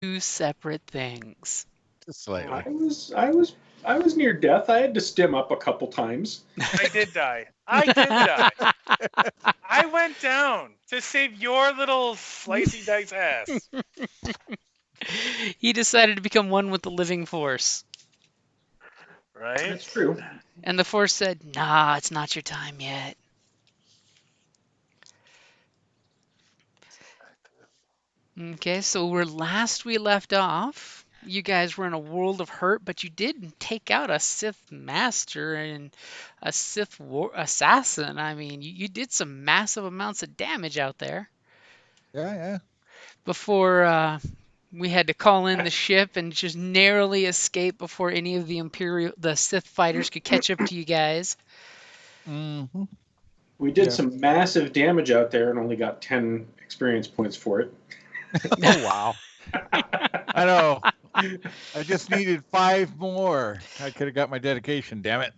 Two separate things. Just slightly. I was near death. I had to stim up a couple times. I did die. I did die. I went down to save your little slicey dice ass. He decided to become one with the living force. Right? That's true. And the force said, nah, it's not your time yet. Okay, so where last we left off, you guys were in a world of hurt, but you did take out a Sith master and a Sith assassin. I mean, you did some massive amounts of damage out there Yeah. before we had to call in the ship and just narrowly escape before any of the Sith fighters could catch up to you guys. Mm-hmm. We did Yeah. some massive damage out there and only got 10 experience points for it. Oh, wow. I know. I just needed 5 more. I could have got my dedication, damn it.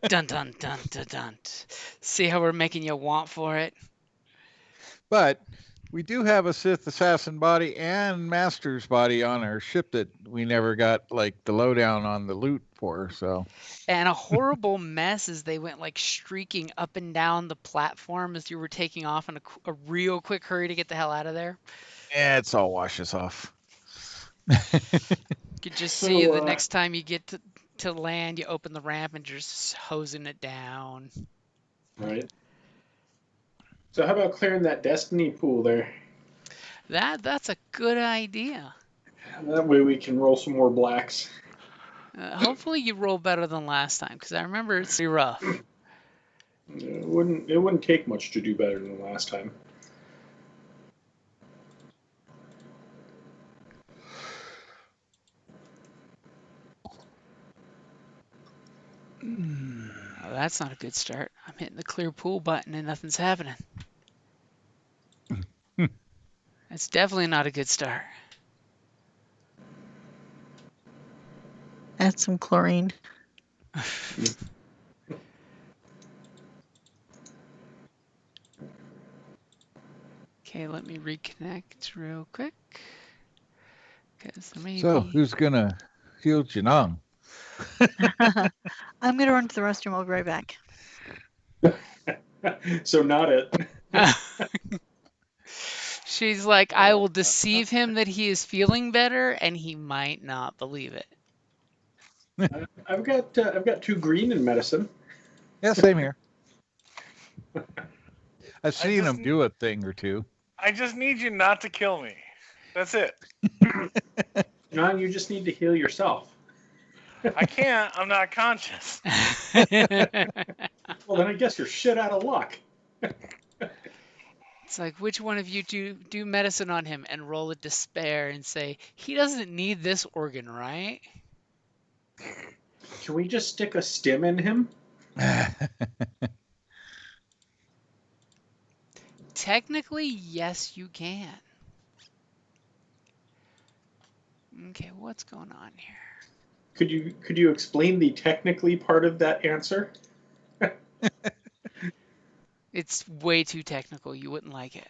Dun dun dun dun dun. See how we're making you want for it? But we do have a Sith assassin body and master's body on our ship that we never got like the lowdown on the loot for. So And a horrible mess as they went like streaking up and down the platform as you were taking off in a real quick hurry to get the hell out of there. yeah, it's all washes off. You could just So, see the next time you get to land, you open the ramp and just hosing it down. Right. So how about clearing that destiny pool there? That's a good idea. That way we can roll some more blacks. Hopefully you roll better than last time because I remember it's pretty rough. It wouldn't take much to do better than last time. Oh, that's not a good start. I'm hitting the clear pool button and nothing's happening. That's definitely not a good start. Add some chlorine. Okay, let me reconnect real quick. So who's gonna heal Janong? I'm gonna run to the restroom. I'll be right back. So not it. She's like, I will deceive him that he is feeling better, and he might not believe it. I've got 2 green in medicine. Yeah, same here. I've seen him do a thing or two. I just need you not to kill me. That's it. John, you just need to heal yourself. I can't. I'm not conscious. Well, then I guess you're shit out of luck. It's like, which one of you do medicine on him and roll a despair and say, he doesn't need this organ, right? Can we just stick a stim in him? Technically, yes, you can. Okay, what's going on here? Could you explain the technically part of that answer? It's way too technical. You wouldn't like it.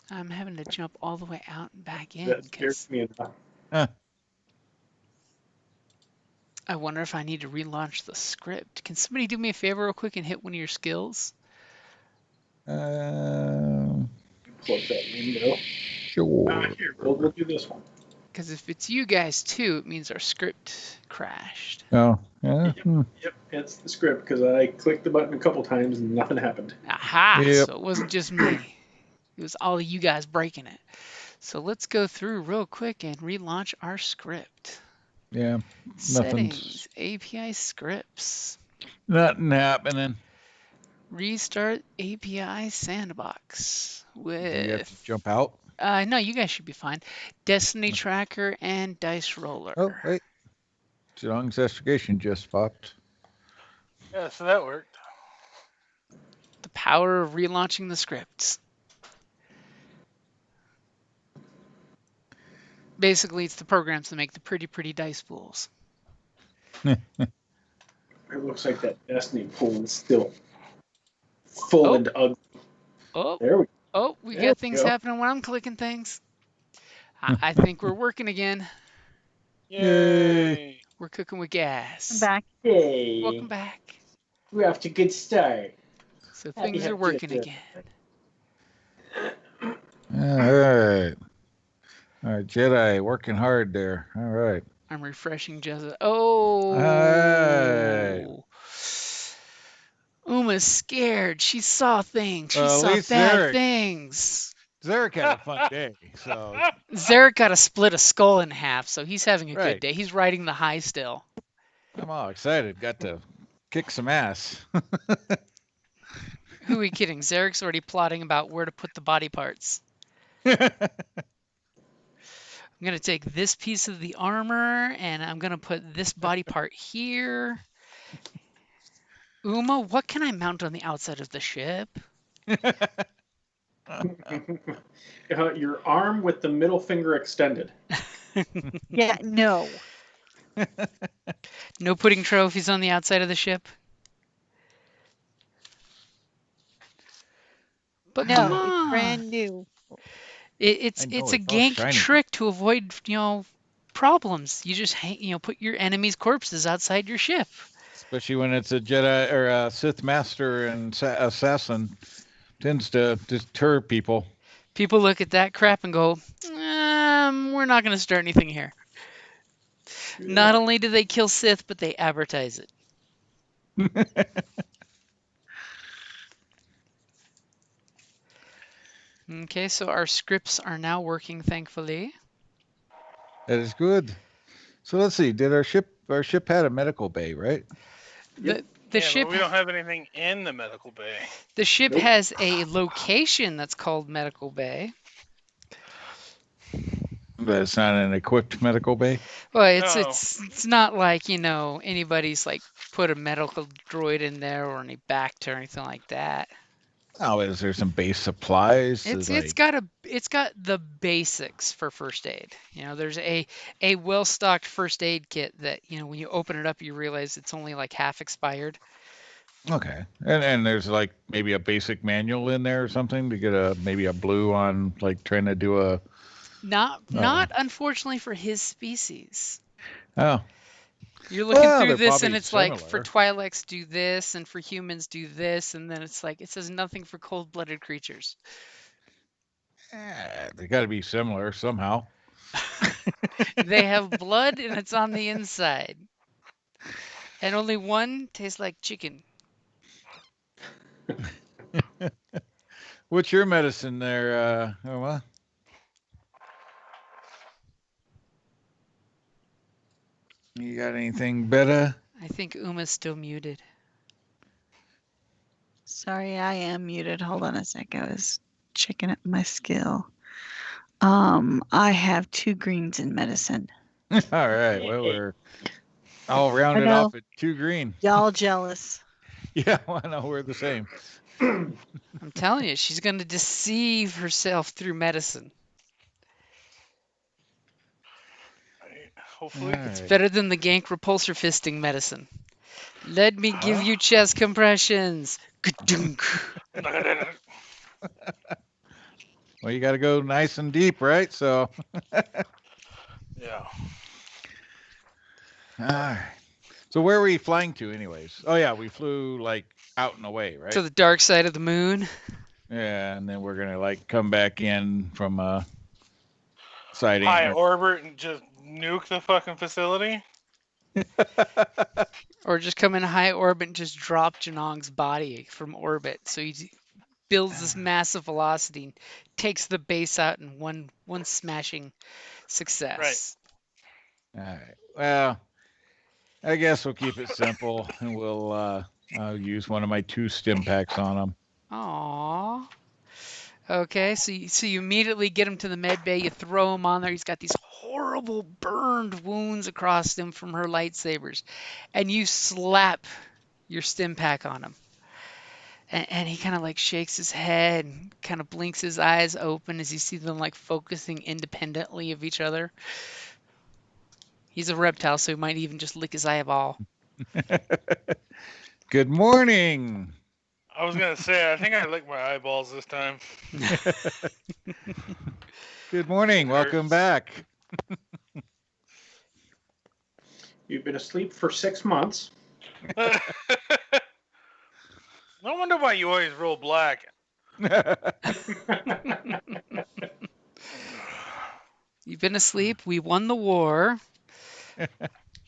I'm having to jump all the way out and back in That because scares me enough. I wonder if I need to relaunch the script. Can somebody do me a favor real quick and hit one of your skills? Plug that window. Sure. Here, we'll do this one. Because if it's you guys too, it means our script crashed. Oh, yeah. Yep, it's the script because I clicked the button a couple times and nothing happened. Aha! Yep. So it wasn't just me. It was all of you guys breaking it. So let's go through real quick and relaunch our script. Yeah. Settings, API scripts. Nothing happening. Restart API sandbox You have with. to jump out. No, you guys should be fine. Destiny tracker and dice roller. Oh, wait. Janong's investigation just popped. Yeah, so that worked. The power of relaunching the scripts. Basically, it's the programs that make the pretty dice pools. It looks like that destiny pool is still full and ugly. Oh, There we go. Oh, we There got we things go. happening when I'm clicking things. I think we're working again. Yay. Yay! We're cooking with I'm gas. back. Welcome Yay. back. We're off to a good start. So Happy, things are happy working Tuesday. again. All right. All right, Jedi working hard there. All right. I'm refreshing just. All right. Oh. Uma's scared. She saw things. She Well, at saw least bad things. Zarek had a fun day. So, Zarek got to split a skull in half, so he's having a good right. day. He's riding the high still. I'm all excited. Got to kick some ass. Who are we kidding? Zarek's already plotting about where to put the body parts. All I'm going to take this piece of the armor and I'm going to put this body part here. Uma, what can I mount on the outside of the ship? Your arm with the middle finger extended. Yeah, no. No putting trophies on the outside of the ship? But come No, it's on. brand new. It's I know, it's a it's all gank shiny. trick to avoid, problems. You just put your enemies' corpses outside your ship. Especially when it's a Jedi or a Sith Master and assassin, tends to deter people. People look at that crap and go, we're not going to start anything here. Not only do they kill Sith, but they advertise it. Okay, so our scripts are now working, thankfully. That is good. So let's see. Did our ship had a medical bay, right? The Yeah, ship but we don't have anything in the medical bay. the ship Nope. has a location that's called Medical Bay. But it's not an equipped medical bay. Well, No. it's not like, anybody's like put a medical droid in there or any Bacta or anything like that. Oh, is there some base supplies? It's got the basics for first aid. There's a well-stocked first aid kit that, when you open it up you realize it's only like half expired. Okay, and there's like maybe a basic manual in there or something to get maybe a blue on like trying to do a. Not unfortunately for his species. Oh, You're looking well, through they're this and probably it's like for similar. Twi'leks do this and for humans do this, and then it's like it says nothing for cold-blooded creatures. They got to be similar somehow. They have blood and it's on the inside. And only one tastes like chicken. What's your medicine there, Uma? You got anything better? I think Uma's still muted. Sorry, I am muted. Hold on a sec. I was checking up my skill. I have 2 greens in medicine. All right. Well, we're all rounded know. off at 2 green. Y'all jealous. Yeah, well, I know we're the same. I'm telling you, she's going to deceive herself through medicine. Right? Hopefully. All It's right. better than the gank repulsor fisting medicine. Let me give you chest compressions. Ka-dunk. Well, you got to go nice and deep, right? So, Yeah. all right. So where are we flying to, anyways? Oh yeah, we flew like out and away, right? To the dark side of the moon. Yeah, and then we're gonna like come back in from sighting. High orbit and just nuke the fucking facility. Or just come in high orbit and just drop Janong's body from orbit. So he builds this massive velocity and takes the base out in one smashing success. All right. Well, I guess we'll keep it simple, and I'll use one of my 2 stim packs on them. Aww. Okay, so you immediately get him to the med bay. You throw him on there. He's got these horrible burned wounds across him from her lightsabers, and you slap your stim pack on him. And he kind of like shakes his head and kind of blinks his eyes open as you see them like focusing independently of each other. He's a reptile, so he might even just lick his eyeball. Good morning. I was gonna say, I think I licked my eyeballs this time. Good morning. Welcome back. You've been asleep for 6 months. No wonder why you always roll black. You've been asleep. We won the war.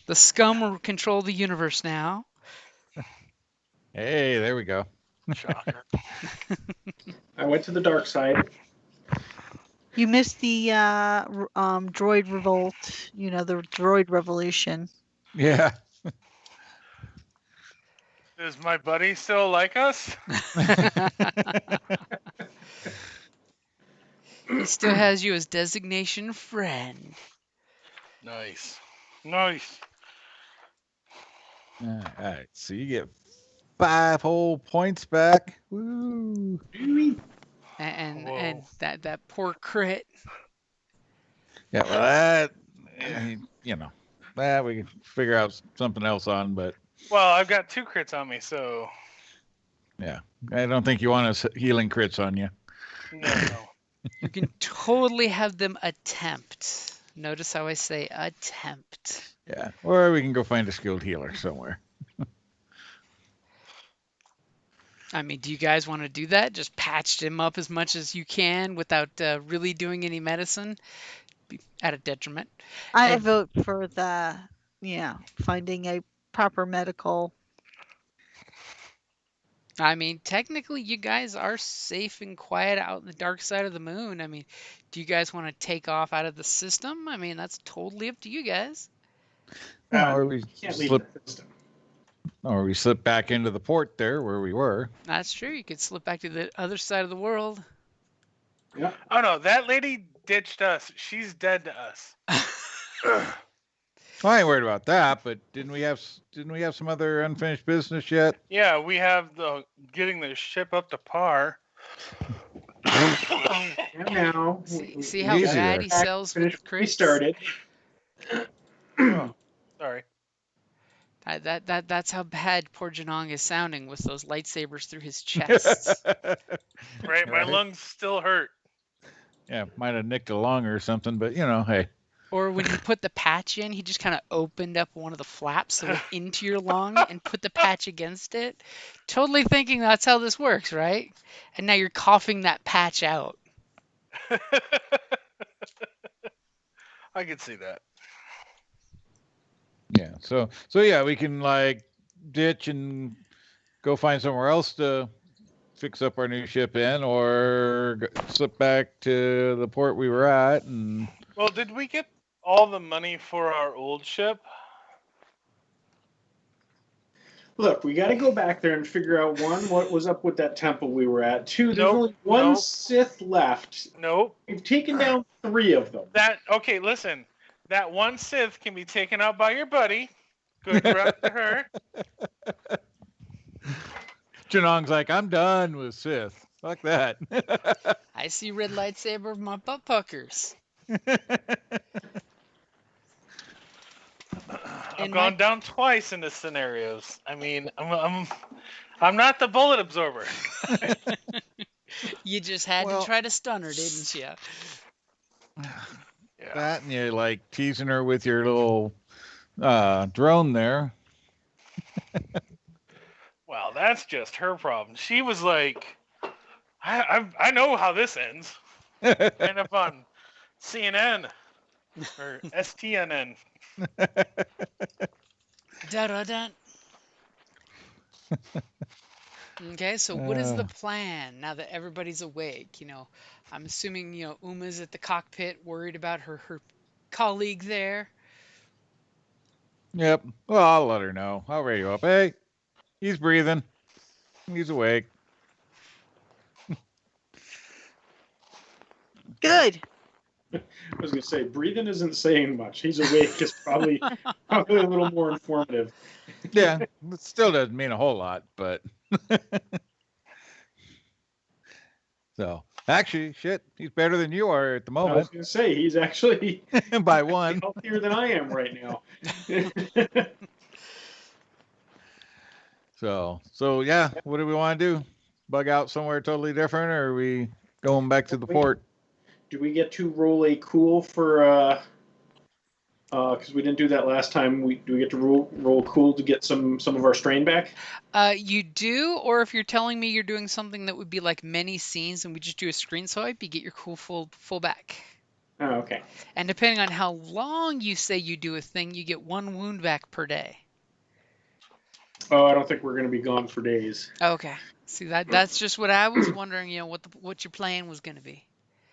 The scum will control the universe now. Hey, there we go. Shocker. I went to the dark side. You missed the droid revolt. You know, the droid revolution. Yeah. Does my buddy still like us? He still has you as designation friend. Nice. Nice. All right. So you get 5 whole points back. Woo. And Whoa. that poor crit. Yeah. Well, that you know, that we can figure out something else on, but Well, I've got 2 crits on me, so yeah, I don't think you want us healing crits on you. no. You can totally have them attempt. Notice how I say attempt. Yeah. Or we can go find a skilled healer somewhere. I mean, do you guys want to do that? Just patch him up as much as you can without really doing any medicine? Be at a detriment. I And- vote for the, finding a proper medical. I mean, technically, you guys are safe and quiet out in the dark side of the moon. I mean, do you guys want to take off out of the system? I mean, that's totally up to you guys. Or we You can't leave slip, the system. or we slip back into the port there where we were. That's true. You could slip back to the other side of the world. Yeah. Oh no, that lady ditched us. She's dead to us. Well, I ain't worried about that, but didn't we have some other unfinished business yet? Yeah, we have the getting the ship up to par. And now, See how Easier. bad he sells with finished crits? we started. Sorry. That's how bad poor Janong is sounding with those lightsabers through his chest. Right, my Right. lungs still hurt. Yeah, might have nicked a lung or something, but hey. Or when he put the patch in, he just kind of opened up one of the flaps so it went into your lung and put the patch against it. Totally thinking that's how this works, right? And now you're coughing that patch out. I could see that. Yeah. So yeah, we can ditch and go find somewhere else to fix up our new ship in, or slip back to the port we were at. And Well, did we get all the money for our old ship? Look, we got to go back there and figure out, one, what was up with that temple we were at. 2, there's Nope, only one nope. Sith left. Nope. We've taken down 3 of them. Okay, listen. That one Sith can be taken out by your buddy. Good rep to her. Janong's like, I'm done with Sith. Fuck that. I see red lightsaber, my butt puckers. I've gone down twice in the scenarios. I mean, I'm not the bullet absorber. You just had Well- to try to stun her, didn't you? Yeah. That, and you teasing her with your little drone there. Well, that's just her problem. She was like, I know how this ends. End up on CNN or STNN. Da-da-da. Okay, so what is the Uh. plan now that everybody's awake? I'm assuming, Uma's at the cockpit worried about her colleague there. Yep. Well, I'll let her know. I'll radio up. Hey, he's breathing. He's awake. Good. I was going to say, breathing isn't saying much. He's awake is probably a little more informative. Yeah, it still doesn't mean a whole lot, but so actually, shit, he's better than you are at the I was moment going to say, he's actually by one. healthier than I am right now. So yeah, what do we want to do? bug out somewhere totally different, or are we going back to the port? Do we get to roll a cool for because we didn't do that last time? Do we get to roll cool to get some of our strain back? You do, or if you're telling me you're doing something that would be like many scenes and we just do a screen swipe, you get your cool full back. Oh, okay. And depending on how long you say you do a thing, you get 1 wound back per day. Oh, I don't think we're going to be gone for days. Okay. See that's just what I was wondering, what your plan was going to be.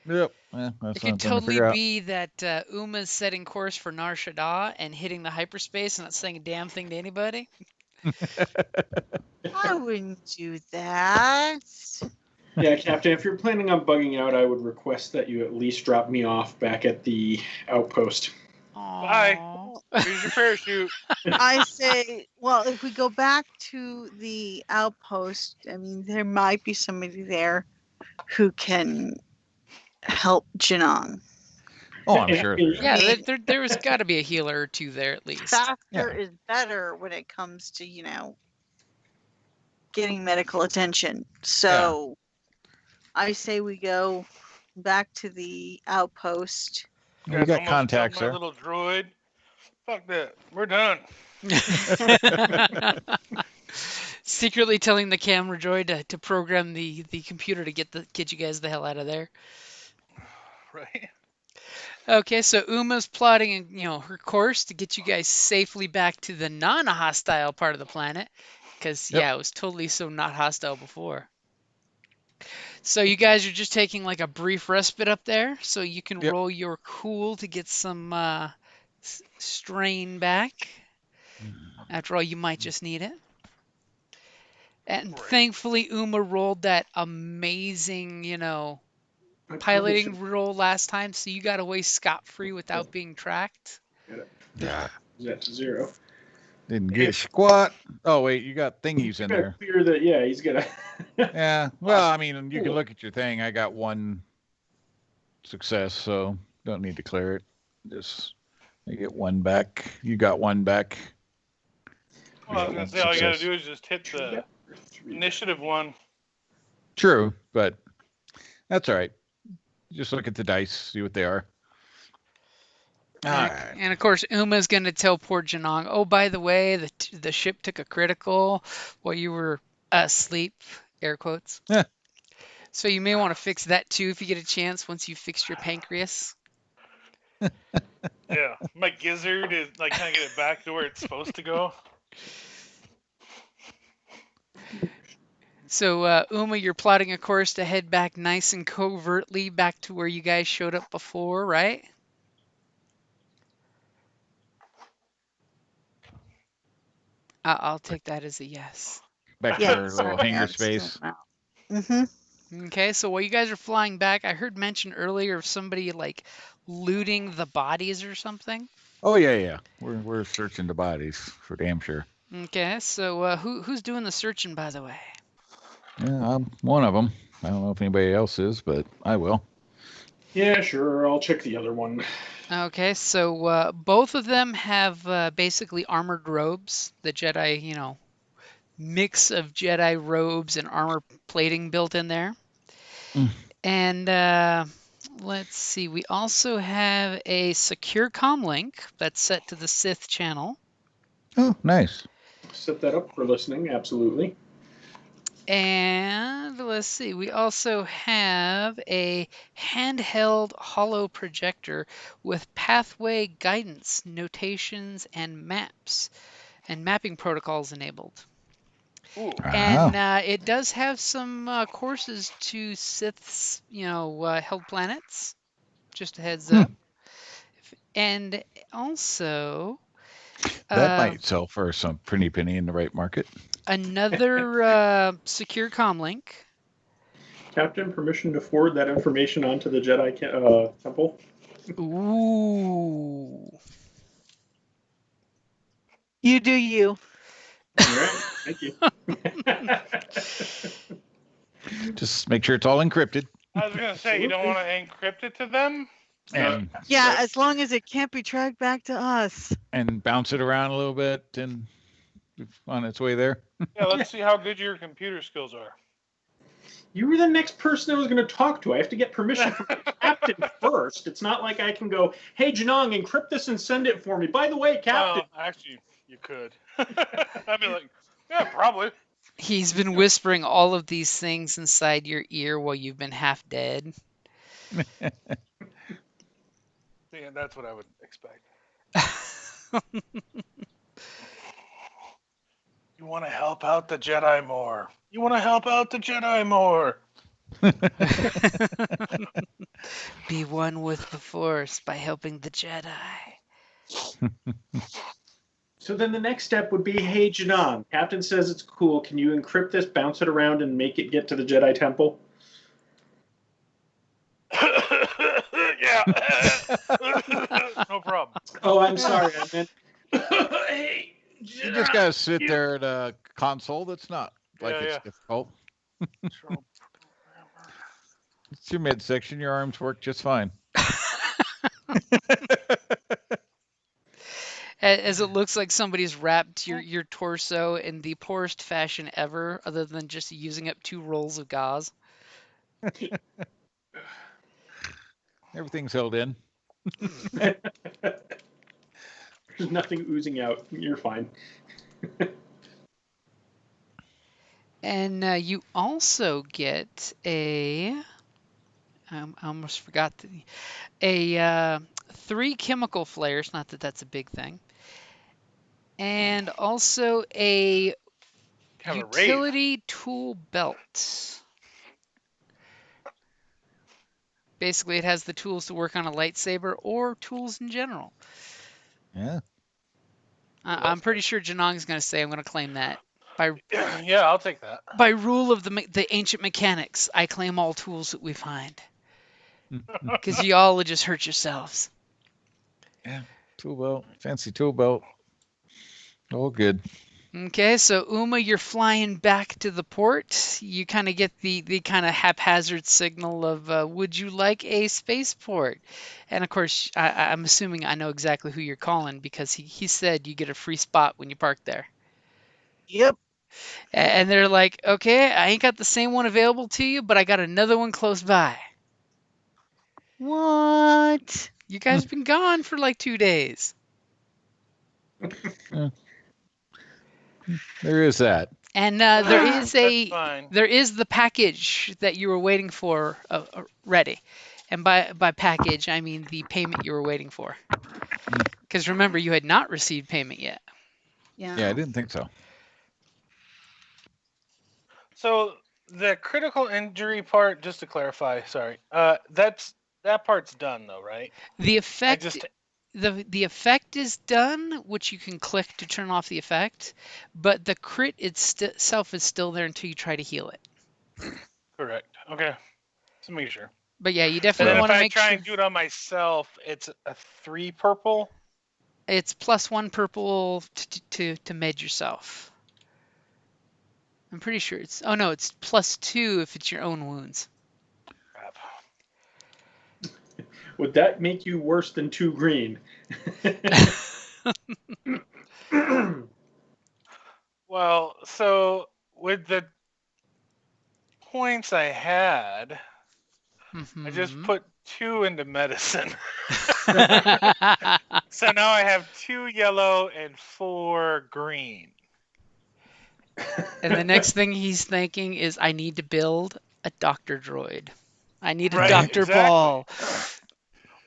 Yep. That's It what I'm could trying to totally figure out. be that Uma's setting course for Nar Shaddaa and hitting the hyperspace and not saying a damn thing to anybody. I wouldn't do that. Yeah, Captain, if you're planning on bugging out, I would request that you at least drop me off back at the outpost. Bye. Aww. Here's your parachute. I say, well, if we go back to the outpost, I mean, there might be somebody there who can help Janong. Oh, I'm sure. Yeah, there's got to be a healer or two there at least. Faster Yeah. is better when it comes to, getting medical attention. So I say we go back to the outpost. You got Almost contacts killed there. my little droid. Fuck that. We're done. Secretly telling the camera droid to program the computer to get you guys the hell out of there. Right? Okay, so Uma's plotting, her course to get you guys safely back to the non-hostile part of the planet, because Yep. yeah, it was totally so not hostile before. So you guys are just taking like a brief respite up there, so you can Yep. roll your cool to get some strain back. After all, you might just need it. And Right. thankfully, Uma rolled that amazing, I probably piloting should roll last time, so you got away scot-free without being tracked. Yeah. use that to 0. Didn't get squat. Oh wait, you got thingies in Gotta there. clear that. Yeah, he's gonna. Yeah. Well, I mean, you can Cool. look at your thing. I got 1 success, so don't need to clear it. Just I get 1 back. You got 1 back. Well, I was going to say, all you got to do is just hit the initiative one. True, but that's all right. Just look at the dice, see what they are. All right. And of course, Uma's going to tell poor Janong, oh, by the way, the ship took a critical while you were asleep, air quotes. Yeah. So you may want to fix that too if you get a chance once you've fixed your pancreas. Yeah. My gizzard is like kind of get it back to where it's supposed to go. So, Uma, you're plotting a course to head back nice and covertly back to where you guys showed up before, right? I'll take that as a yes. Back to our little hangar space. Mm-hmm. Okay, so while you guys are flying back, I heard mention earlier of somebody like looting the bodies or something. Oh yeah. We're searching the bodies for damn sure. Okay, so who's doing the searching, by the way? Yeah, I'm one of them. I don't know if anybody else is, but I will. Yeah, sure. I'll check the other one. Okay, so both of them have basically armored robes. The Jedi, mix of Jedi robes and armor plating built in there. Mm. And let's see, we also have a secure comm link that's set to the Sith channel. Oh, nice. Set that up for listening. Absolutely. And let's see, we also have a handheld holo projector with pathway guidance, notations, and maps, and mapping protocols enabled. Ooh. And it does have some courses to Sith's, held planets. Just a heads up. And also, That might sell for some pretty penny in the right market. another secure comm link. Captain, permission to forward that information onto the Jedi temple. Ooh. You do you. All right. Thank you. Just make sure it's all encrypted. I was going to say, you don't want to encrypt it to them? And Yeah, as long as it can't be tracked back to us. and bounce it around a little bit and on its way there. Yeah, let's see how good your computer skills are. You were the next person I was going to talk to. I have to get permission from the captain first. It's not like I can go, hey, Janong, encrypt this and send it for me. By the way, Captain. Actually, you could. I'd be like, yeah, probably. He's been whispering all of these things inside your ear while you've been half dead. Yeah, that's what I would expect. You want to help out the Jedi more. You want to help out the Jedi more. Be one with the Force by helping the Jedi. So then the next step would be, hey, Janong, Captain says it's cool. Can you encrypt this, bounce it around, and make it get to the Jedi Temple? Yeah. No problem. Oh, I'm sorry. I meant, hey, You just gotta sit there at a console. That's not like Yeah, it's yeah. difficult. It's your midsection. Your arms work just fine. As it looks like somebody's wrapped your torso in the poorest fashion ever, other than just using up 2 rolls of gauze. Everything's held in. There's nothing oozing out. You're fine. And you also get I almost forgot a 3 chemical flares. Not that that's a big thing. And also a Have a raid. utility tool belt. Basically, it has the tools to work on a lightsaber or tools in general. Yeah. I'm pretty sure Janong's going to say I'm going to claim that. Yeah, I'll take that. By rule of the ancient mechanics, I claim all tools that we find. Because y'all will just hurt yourselves. Yeah. Tool belt. Fancy tool belt. All good. Okay, so Uma, you're flying back to the port. You kind of get the kind of haphazard signal of, would you like a spaceport? And of course, I'm assuming I know exactly who you're calling because he said you get a free spot when you park there. Yep. And they're like, okay, I ain't got the same one available to you, but I got another one close by. What? You guys have been gone for like 2 days. There is that. And That's fine. there is the package that you were waiting for ready. And by package, I mean the payment you were waiting for. Because remember, you had not received payment yet. Yeah. Yeah, I didn't think so. So the critical injury part, just to clarify, sorry, that part's done though, right? The I effect just the effect is done, which you can click to turn off the effect, but the crit itself is still there until you try to heal it. correct. Okay, just make sure. But yeah, you And definitely then want if to I make try sure and do it on myself, it's a 3 purple. it's +1 purple to med yourself. I'm pretty sure it's oh no, it's +2 if it's your own wounds. Crap. Would that make you worse than 2 green? Well, so with the points I had, I just Mhm. put 2 into medicine. So now I have 2 yellow and 4 green. And the next thing he's thinking is, I need to build a doctor droid. I need a Right, doctor exactly. ball.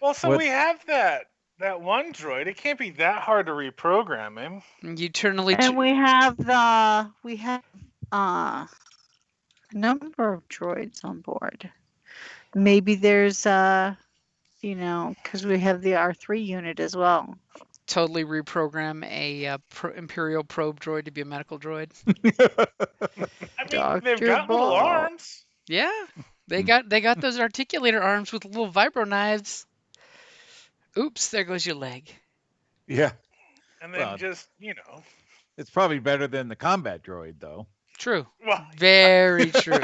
Well, so What- we have that one droid. It can't be that hard to reprogram him. And you eternally And we have a number of droids on board. Maybe there's because we have the R3 unit as well. totally reprogram a Imperial probe droid to be a medical droid. I mean, they've Dr. got little Ball. arms. Yeah, they got those articulator arms with little vibro knives. Oops, there goes your leg. Yeah. And then Well, just, It's probably better than the combat droid, though. True. well, Very true.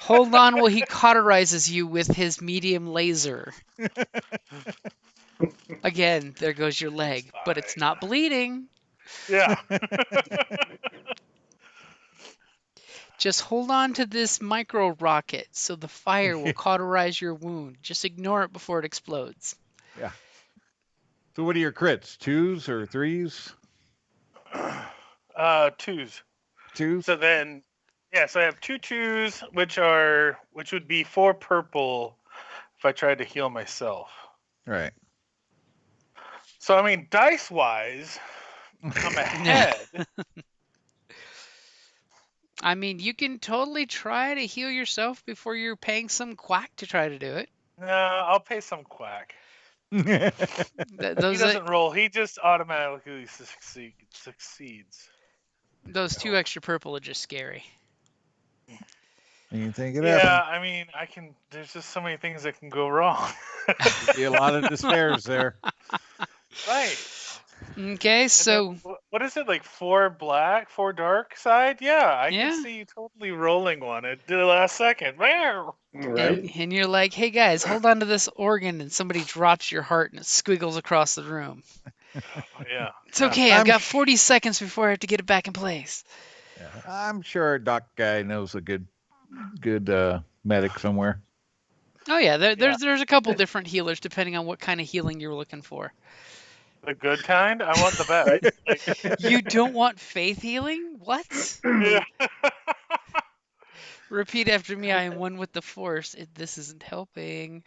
Hold on while he cauterizes you with his medium laser. Again, there goes your leg, but it's not bleeding. Yeah. Just hold on to this micro rocket so the fire will cauterize your wound. Just ignore it before it explodes. Yeah. So what are your crits? 2s or 3s? 2s. 2s? So then, yeah. So I have 2 2s, which would be 4 purple if I tried to heal myself. Right. So I mean, dice wise, I'm ahead. I mean, you can totally try to heal yourself before you're paying some quack to try to do it. No, I'll pay some quack. Th- He those doesn't roll. He just automatically succeeds. those 2 extra purple are just scary. Anything could Yeah, happen. I mean, I can. There's just so many things that can go wrong. Could be a lot of despairs there. Right. Okay, And so then, what is it, like 4 black, 4 dark side? Yeah, I Yeah. can see you totally rolling one at the last second. Meow. Right. and you're like, hey guys, hold on to this organ, and somebody drops your heart and it squiggles across the room. Yeah. It's yeah. okay, I've I'm got sh- 40 seconds before I have to get it back in place. Yeah, I'm sure our doc guy knows a good medic somewhere. Oh yeah, there's a couple different healers depending on what kind of healing you're looking for. The good kind? I want the best. Right. Like, You don't want faith healing? What? yeah. Repeat after me. I am one with the force. This isn't helping.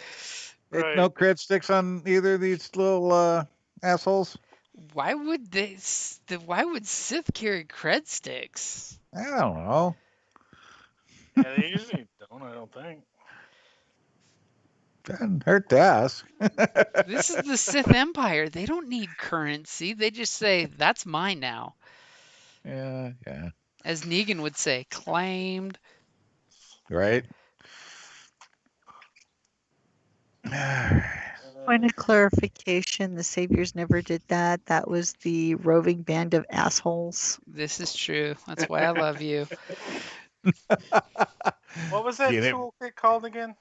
Right. No crit sticks on either of these little assholes? Why would why would Sith carry cred sticks? I don't know. Yeah, they usually don't, I don't think. Doesn't hurt to ask. This is the Sith Empire. They don't need currency. They just say, that's mine now. Yeah. As Negan would say, claimed. Right? Point of clarification: the Saviors never did that. That was the roving band of assholes. This is true. That's why I love you. What was that Get it, toolkit called again?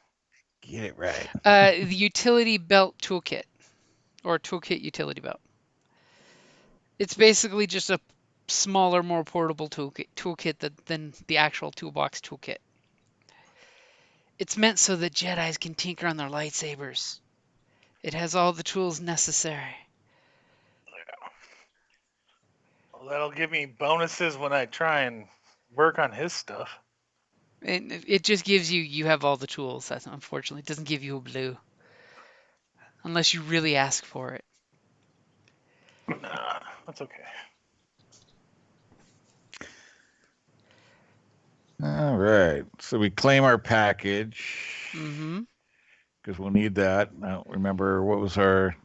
get it right. The utility belt toolkit, or toolkit utility belt. It's basically just a smaller, more portable toolkit than the actual toolbox toolkit. It's meant so that Jedis can tinker on their lightsabers. It has all the tools necessary. Well, that'll give me bonuses when I try and work on his stuff. And it just gives you have all the tools. That's unfortunately, it doesn't give you a blue. Unless you really ask for it. Nah, that's okay. All right. So we claim our package Mm-hmm. because we'll need that. I don't remember what was our.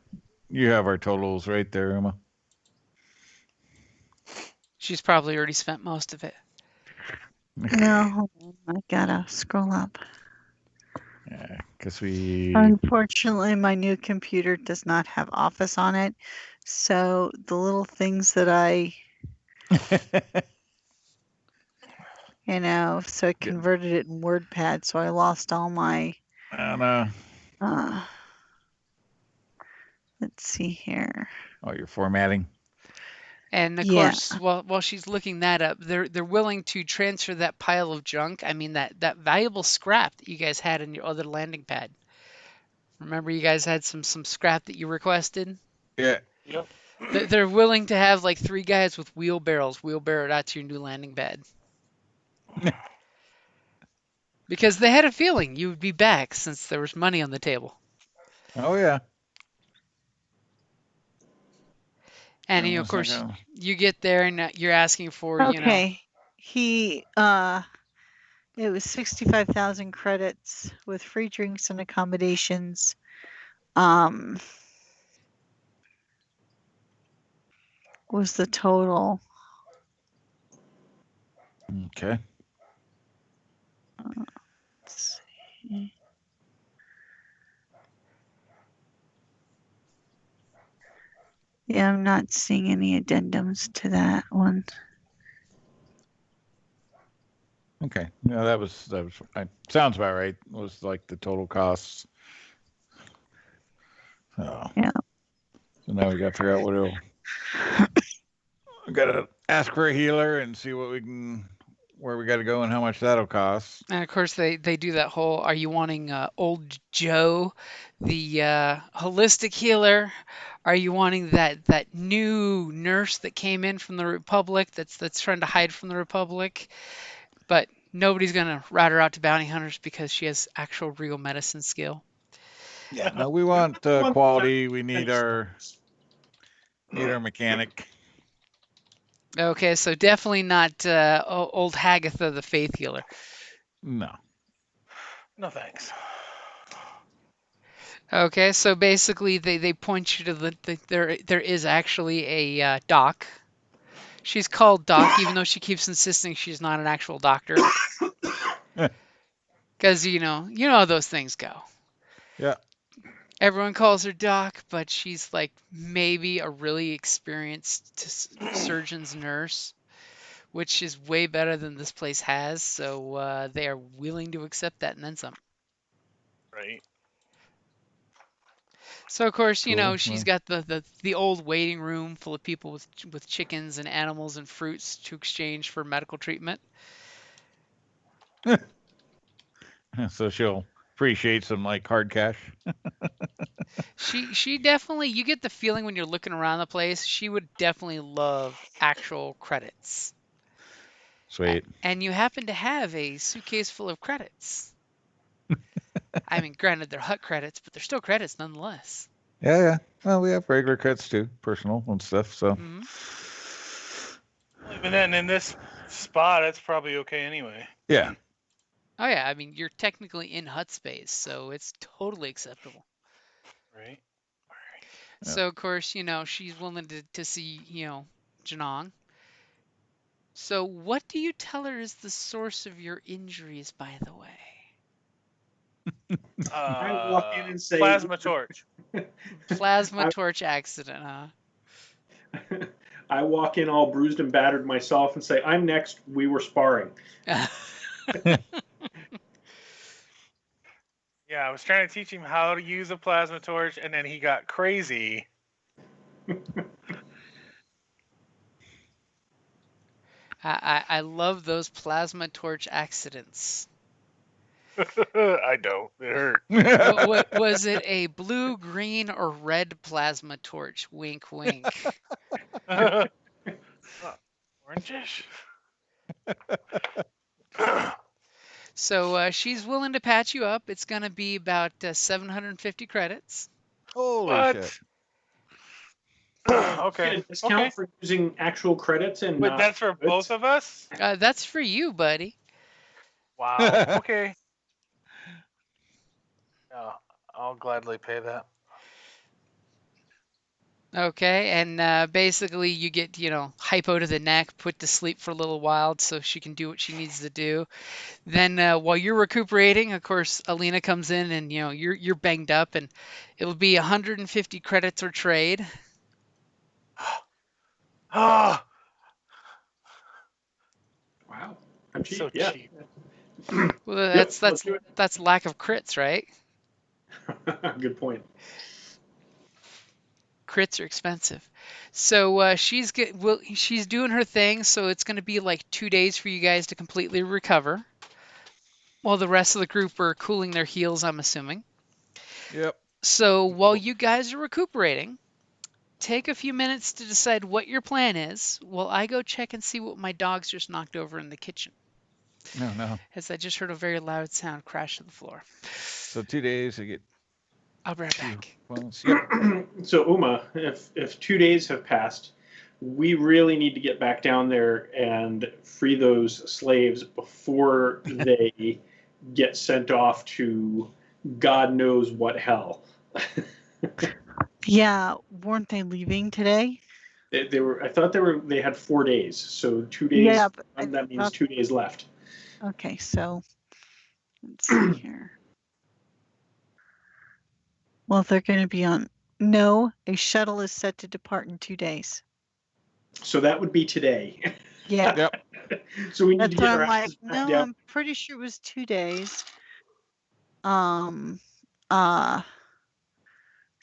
You have our totals right there, Emma. She's probably already spent most of it. No, hold on, I gotta scroll up. Yeah, because we. Unfortunately, my new computer does not have Office on it, so the little things that I, so I converted it in WordPad, so I lost all my. And Let's see here. oh, you're formatting. And of Yeah. course, while she's looking that up, they're willing to transfer that pile of junk. I mean that valuable scrap that you guys had in your other landing pad. Remember, you guys had some scrap that you requested. Yeah. Yep. They're willing to have like 3 guys with wheelbarrows wheelbarrow it out to your new landing pad. Because they had a feeling you would be back since there was money on the table. Oh yeah. And That of was course, like you get there and you're asking for, Okay. He it was 65,000 credits with free drinks and accommodations. Was the total. okay. Let's see. Yeah, I'm not seeing any addendums to that one. Okay. Yeah, that was sounds about right. It was like the total costs. So, Yeah. So now we got to figure out what it'll. We got to ask for a healer and see what where we got to go and how much that'll cost. And of course, they do that whole, are you wanting old Joe, the holistic healer? Are you wanting that new nurse that came in from the Republic that's trying to hide from the Republic? But nobody's gonna rat her out to bounty hunters because she has actual real medicine skill. Yeah, no, we want quality. We need our mechanic. Okay, so definitely not old Hagatha, the faith healer. No. No thanks. Okay, so basically they point you to there is actually a doc. She's called Doc, even though she keeps insisting she's not an actual doctor. Because you know how those things go. Yeah. Everyone calls her Doc, but she's like maybe a really experienced surgeon's nurse, which is way better than this place has. So they are willing to accept that and then some. Right. So of course, Cool. she's got the old waiting room full of people with chickens and animals and fruits to exchange for medical treatment. So she'll appreciate some like hard cash. She definitely, you get the feeling when you're looking around the place, she would definitely love actual credits. Sweet. And you happen to have a suitcase full of credits. I mean, granted, they're hut credits, but they're still credits nonetheless. Yeah. Well, we have regular cuts too, personal and stuff. So. Mhm. Even then, in this spot, it's probably okay anyway. Yeah. Oh yeah, I mean, you're technically in hut space, so it's totally acceptable. Right. So of course, she's willing to see, Janong. So what do you tell her is the source of your injuries, by the way? I walk in and say, Plasma torch. Plasma torch accident, huh? I walk in all bruised and battered myself and say, I'm next. We were sparring. Yeah, I was trying to teach him how to use a plasma torch, and then he got crazy. I love those plasma torch accidents. I don't. It hurt. Was it a blue, green, or red plasma torch? Wink, wink. Orangish. So she's willing to patch you up. It's going to be about 750 credits. Holy What? shit. Okay. Get a discount for using actual credits and But not that's for goods? both of us? That's for you, buddy. Wow. Okay. Yeah, I'll gladly pay that. Okay, and basically you get, hypo to the neck, put to sleep for a little while so she can do what she needs to do. Then while you're recuperating, of course, Alina comes in and, you're banged up, and it'll be 150 credits or trade. Ah, Wow. I'm cheap. so Yeah. cheap. Well, Yep, let's do that's lack of crits, right? it. Good point. Crits are expensive. So she's doing her thing, so it's going to be like 2 days for you guys to completely recover, while the rest of the group are cooling their heels, I'm assuming. Yep. So while you guys are recuperating, take a few minutes to decide what your plan is, while I go check and see what my dogs just knocked over in the kitchen. No. As I just heard a very loud sound crash to the floor. So 2 days to get I'll be right back. phones. Yep. So Uma, if 2 days have passed, we really need to get back down there and free those slaves before they get sent off to God knows what hell. Yeah, weren't they leaving today? They were. I thought they had 4 days. So 2 days. Yeah, but That means 2 days left. Okay, so let's see here. Well, they're going to be on. No, a shuttle is set to depart in 2 days. So that would be today. Yeah, Yep. So we need that's to what get our I'm like. asses back No, down. I'm pretty sure it was 2 days.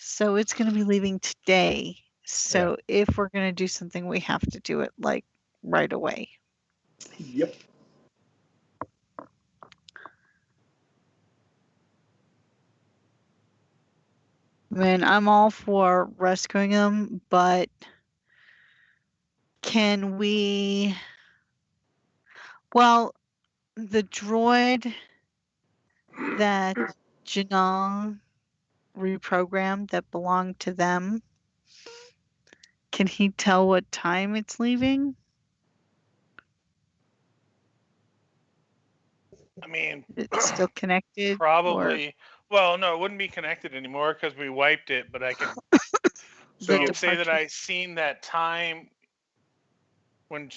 So it's going to be leaving today. So if we're going to do something, we have to do it like right away. Yep. Man, I'm all for rescuing him, but can we? Well, the droid that Janong reprogrammed that belonged to them, can he tell what time it's leaving? I mean, It's still connected, or probably. Well, no, it wouldn't be connected anymore because we wiped it. But I can the So say that departure? I seen that time when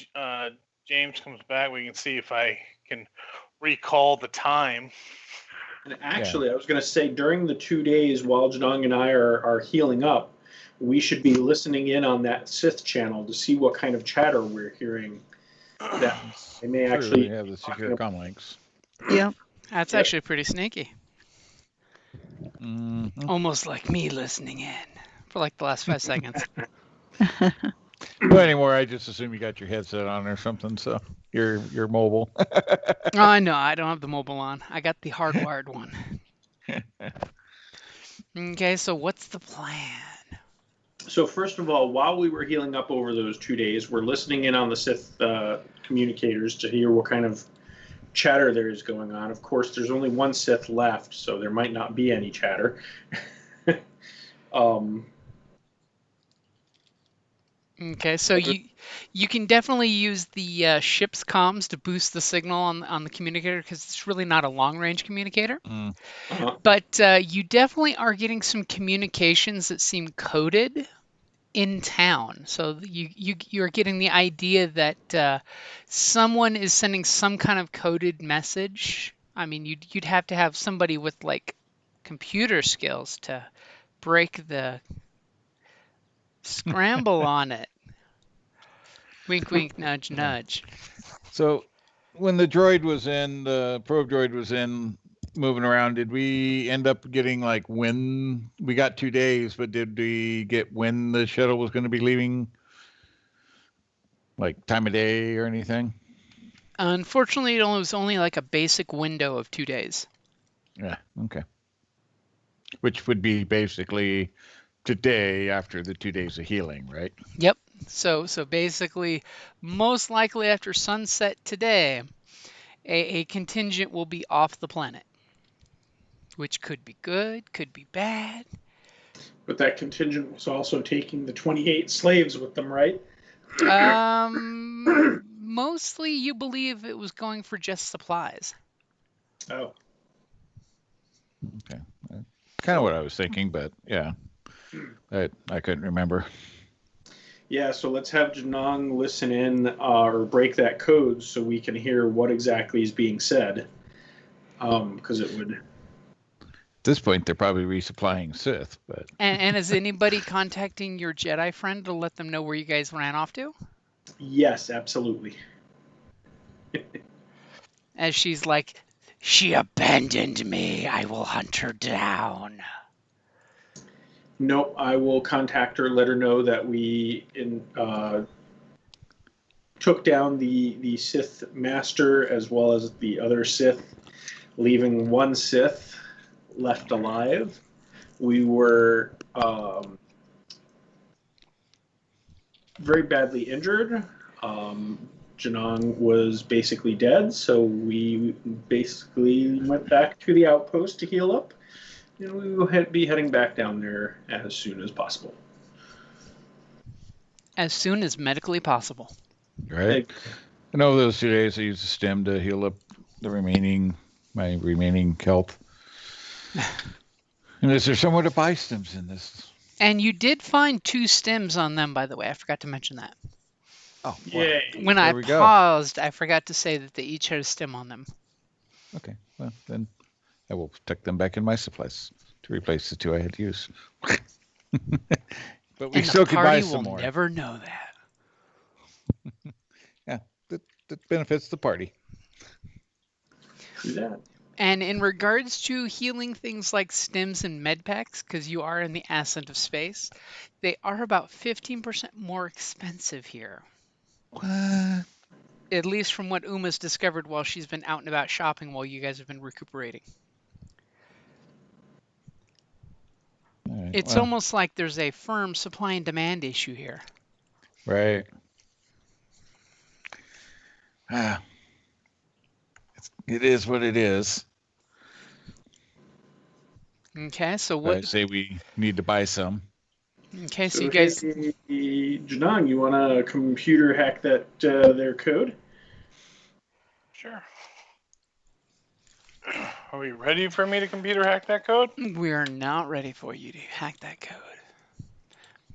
James comes back. We can see if I can recall the time. and actually, I was going to say during the 2 days while Janong and I are healing up, we should be listening in on that Sith channel to see what kind of chatter we're hearing. That they may True, actually they have the be talking secure about. comlinks. Yep. That's Yep. actually pretty sneaky. Mhm. Almost like me listening in for like the last 5 seconds. Well, anymore, I just assume you got your headset on or something, so you're mobile. Oh, no, I don't have the mobile on. I got the hardwired one. Okay, so what's the plan? So first of all, while we were healing up over those 2 days, we're listening in on the Sith communicators to hear what kind of chatter there is going on. Of course, there's only one Sith left, so there might not be any chatter. um, Okay, so you can definitely use the ship's comms to boost the signal on the communicator because it's really not a long range communicator. Mm. But you definitely are getting some communications that seem coded in town. So you're getting the idea that someone is sending some kind of coded message. I mean, you'd have to have somebody with like computer skills to break the scramble on it. Wink, wink, nudge, Yeah. nudge. So when the probe droid was in, moving around, did we end up getting like when we got 2 days, but did we get when the shuttle was going to be leaving, like time of day or anything? Unfortunately, it was only like a basic window of 2 days. Yeah, okay. Which would be basically today after the 2 days of healing, right? Yep. So basically, most likely after sunset today, a contingent will be off the planet, which could be good, could be bad. but that contingent was also taking the 28 slaves with them, right? Mostly you believe it was going for just supplies. Oh, Okay. Kind of what I was thinking, but yeah, I couldn't remember. yeah. So let's have Janong listen in or break that code so we can hear what exactly is being said. Because it would. At this point, they're probably resupplying Sith, but And is anybody contacting your Jedi friend to let them know where you guys ran off to? Yes, absolutely. As she's like, she abandoned me. I will hunt her down. Nope, I will contact her, let her know that took down the Sith Master as well as the other Sith, leaving one Sith left alive. We were very badly injured. Janong was basically dead, so we basically went back to the outpost to heal up. And we will be heading back down there as soon as possible. As soon as medically possible. right. And over those 2 days, I used a stem to heal up my remaining health. And is there somewhere to buy stems in this? And you did find 2 stems on them, by the way. I forgot to mention that. Oh, well, Yay. When I there we go. paused, I forgot to say that they each had a stem on them. Okay, well, then I will tuck them back in my supplies to replace the 2 I had to use. But we And still the could buy party some will more. never know that. Yeah, that benefits the party. Do that. And in regards to healing things like stims and med packs, because you are in the ascent of space, they are about 15% more expensive here. What? At least from what Uma's discovered while she's been out and about shopping while you guys have been recuperating. All right, It's well, almost like there's a firm supply and demand issue here. right. Ah, it is what it is. Okay, so But I what? say we need to buy some. Okay, so So you guys. hey, Janong, you want to computer hack that their code? Sure. Are we ready for me to computer hack that code? We're not ready for you to hack that code,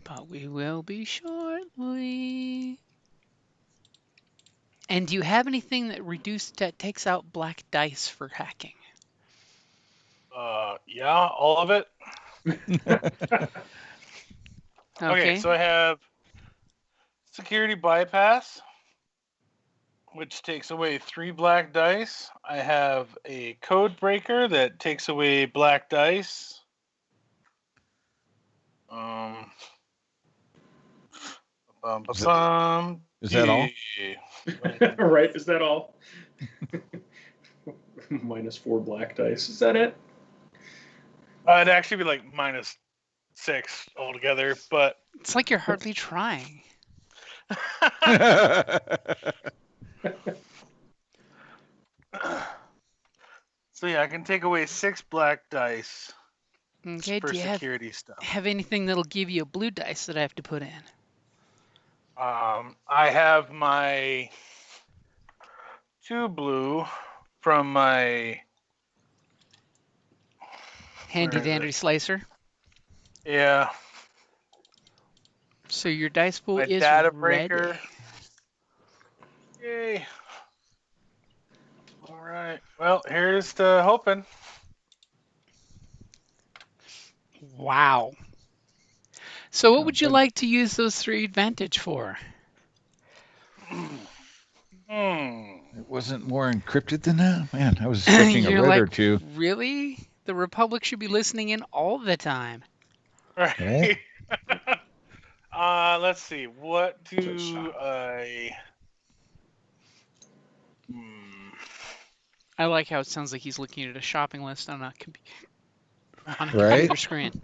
but we will be shortly. And do you have anything that takes out black dice for hacking? Yeah, all of it. Okay, Okay. so I have security bypass, which takes away 3 black dice. I have a code breaker that takes away black dice. Is that all? Yeah. Right? Is that all? -4 black dice. Is that it? It'd actually be like -6 altogether, but It's like you're hardly trying. so yeah, I can take away 6 black dice Okay, for do you security stuff. have anything that'll give you a blue dice that I have to put in? I have my 2 blue from my Handy Where is dandy slicer. yeah, So your dice pool my is data ready. breaker. Yay. All right. Well, here's to hoping. Wow. So what Oh, would you good. like to use those 3 advantage for? It wasn't more encrypted than that? Man, I was expecting a You're red like, or two. really? The Republic should be listening in all the time. Right. Right? Let's see. What do I? I like how it sounds like he's looking at a shopping list on a Right? computer screen.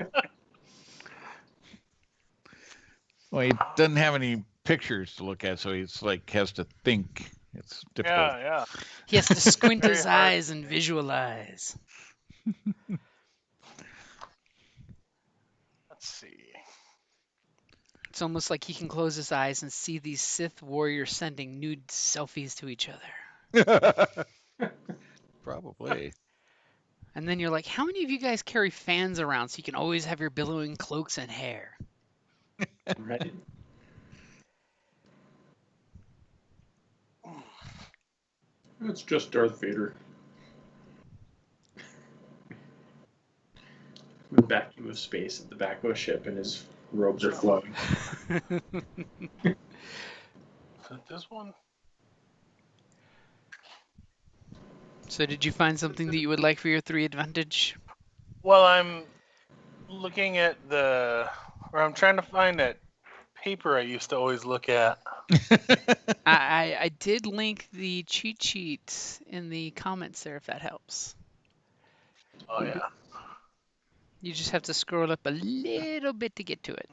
Well, he doesn't have any pictures to look at, so he's like has to think. It's difficult. Yeah. He has to squint Very his hard. eyes and visualize. Let's see. It's almost like he can close his eyes and see these Sith warriors sending nude selfies to each other. Probably. And then you're like, how many of you guys carry fans around so you can always have your billowing cloaks and hair? Right. It's just Darth Vader. The vacuum of space at the back of a ship, and his robes are flowing. Is it this one? So did you find something that you would like for your 3 advantage? Well, I'm looking at I'm trying to find that paper I used to always look at. I did link the cheat sheet in the comments there if that helps. Oh yeah. You just have to scroll up a little bit to get to it.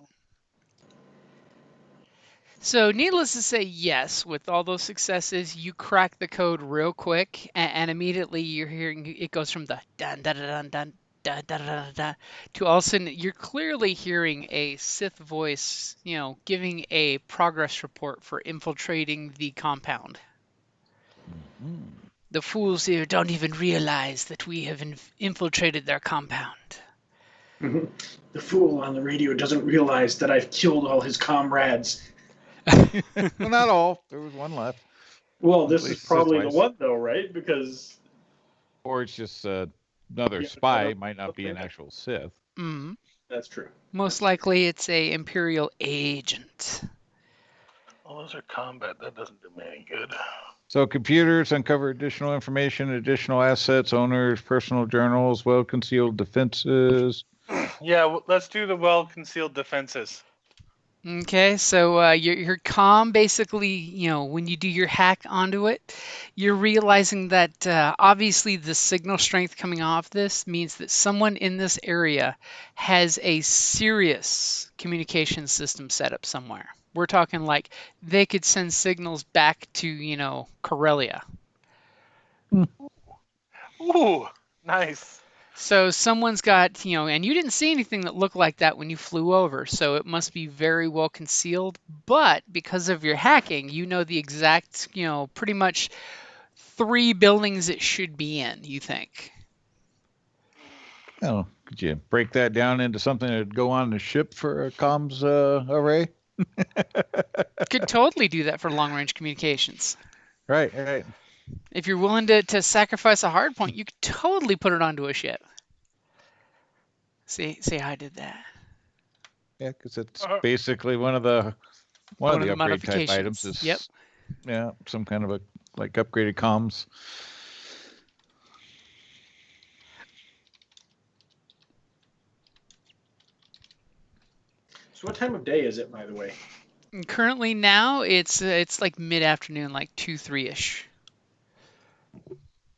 So needless to say, yes, with all those successes, you crack the code real quick, and immediately you're hearing it goes from the dun dun dun dun dun dun dun dun to all of a sudden you're clearly hearing a Sith voice, giving a progress report for infiltrating the compound. The fools here don't even realize that we have infiltrated their compound. The fool on the radio doesn't realize that I've killed all his comrades. Well, not all. There was one left. Well, At this is least probably the Sith-wise. one, though, right? Because Or it's just another Yeah, spy. another- Might not be an actual Sith. Mm. that's true. Most likely it's a Imperial agent. Well, those are combat. That doesn't do me any good. So computers uncover additional information, additional assets, owners, personal journals, well-concealed defenses. Yeah, let's do the well-concealed defenses. Okay, so your comm basically, when you do your hack onto it, you're realizing that obviously the signal strength coming off this means that someone in this area has a serious communication system set up somewhere. We're talking like they could send signals back to, Corellia. Ooh, nice. So someone's got, and you didn't see anything that looked like that when you flew over, so it must be very well concealed. But because of your hacking, you know the exact, pretty much 3 buildings it should be in, you think. Oh, could you break that down into something that'd go on the ship for a comms array? Could totally do that for long range communications. Right, right. If you're willing to sacrifice a hard point, you could totally put it onto a ship. See how I did that? Yeah, because it's Uh, basically one of the One of the upgrade type items modifications. Yep. is some kind of a like upgraded comms. So what time of day is it, by the way? And currently now it's like mid afternoon, like 2, 3 ish.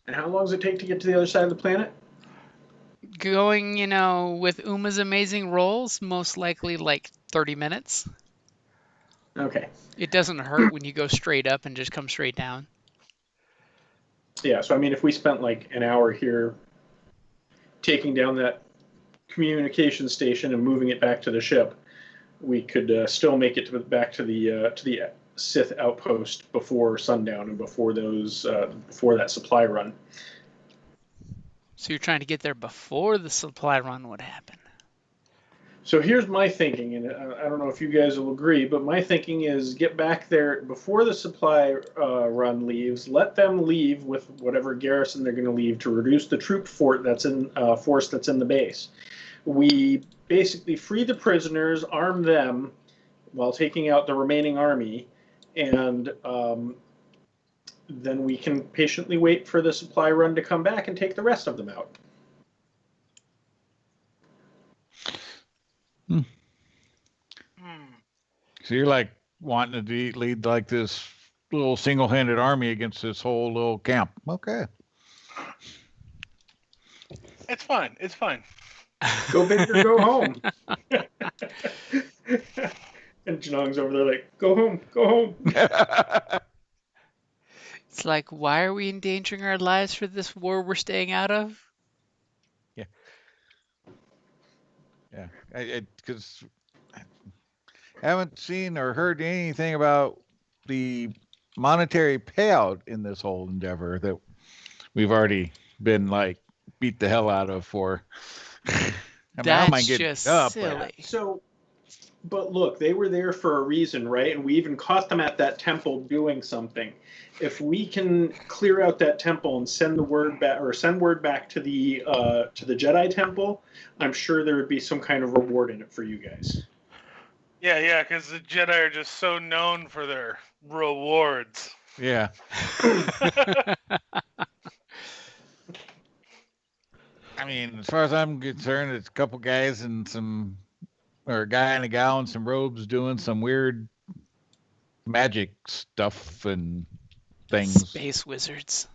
And how long does it take to get to the other side of the planet? Going, with Uma's amazing rolls, most likely like 30 minutes. Okay. It doesn't hurt when you go straight up and just come straight down. Yeah, so I mean, if we spent like an hour here taking down that communication station and moving it back to the ship, we could still make it back to the Sith outpost before sundown and before before that supply run. So you're trying to get there before the supply run would happen. So here's my thinking, and I don't know if you guys will agree, but my thinking is get back there before the supply run leaves. Let them leave with whatever garrison they're going to leave to reduce the troop fort that's in force that's in the base. We basically free the prisoners, arm them while taking out the remaining army, and then we can patiently wait for the supply run to come back and take the rest of them out. So you're like wanting to lead like this little single-handed army against this whole little camp. Okay. It's fine. It's fine. Go big or go home. And Janong's over there like, go home, go home. It's like, why are we endangering our lives for this war we're staying out of? Yeah. Because I haven't seen or heard anything about the monetary payout in this whole endeavor that we've already been like beat the hell out of for. I mean, I don't mind That's getting just up, silly. So, but look, they were there for a reason, right? And we even caught them at that temple doing something. If we can clear out that temple and send the word back, or send word back to the Jedi temple, I'm sure there would be some kind of reward in it for you guys. Yeah, because the Jedi are just so known for their rewards. Yeah. I mean, as far as I'm concerned, it's a couple guys and or a guy and a gal in some robes doing some weird magic stuff and things. Space wizards.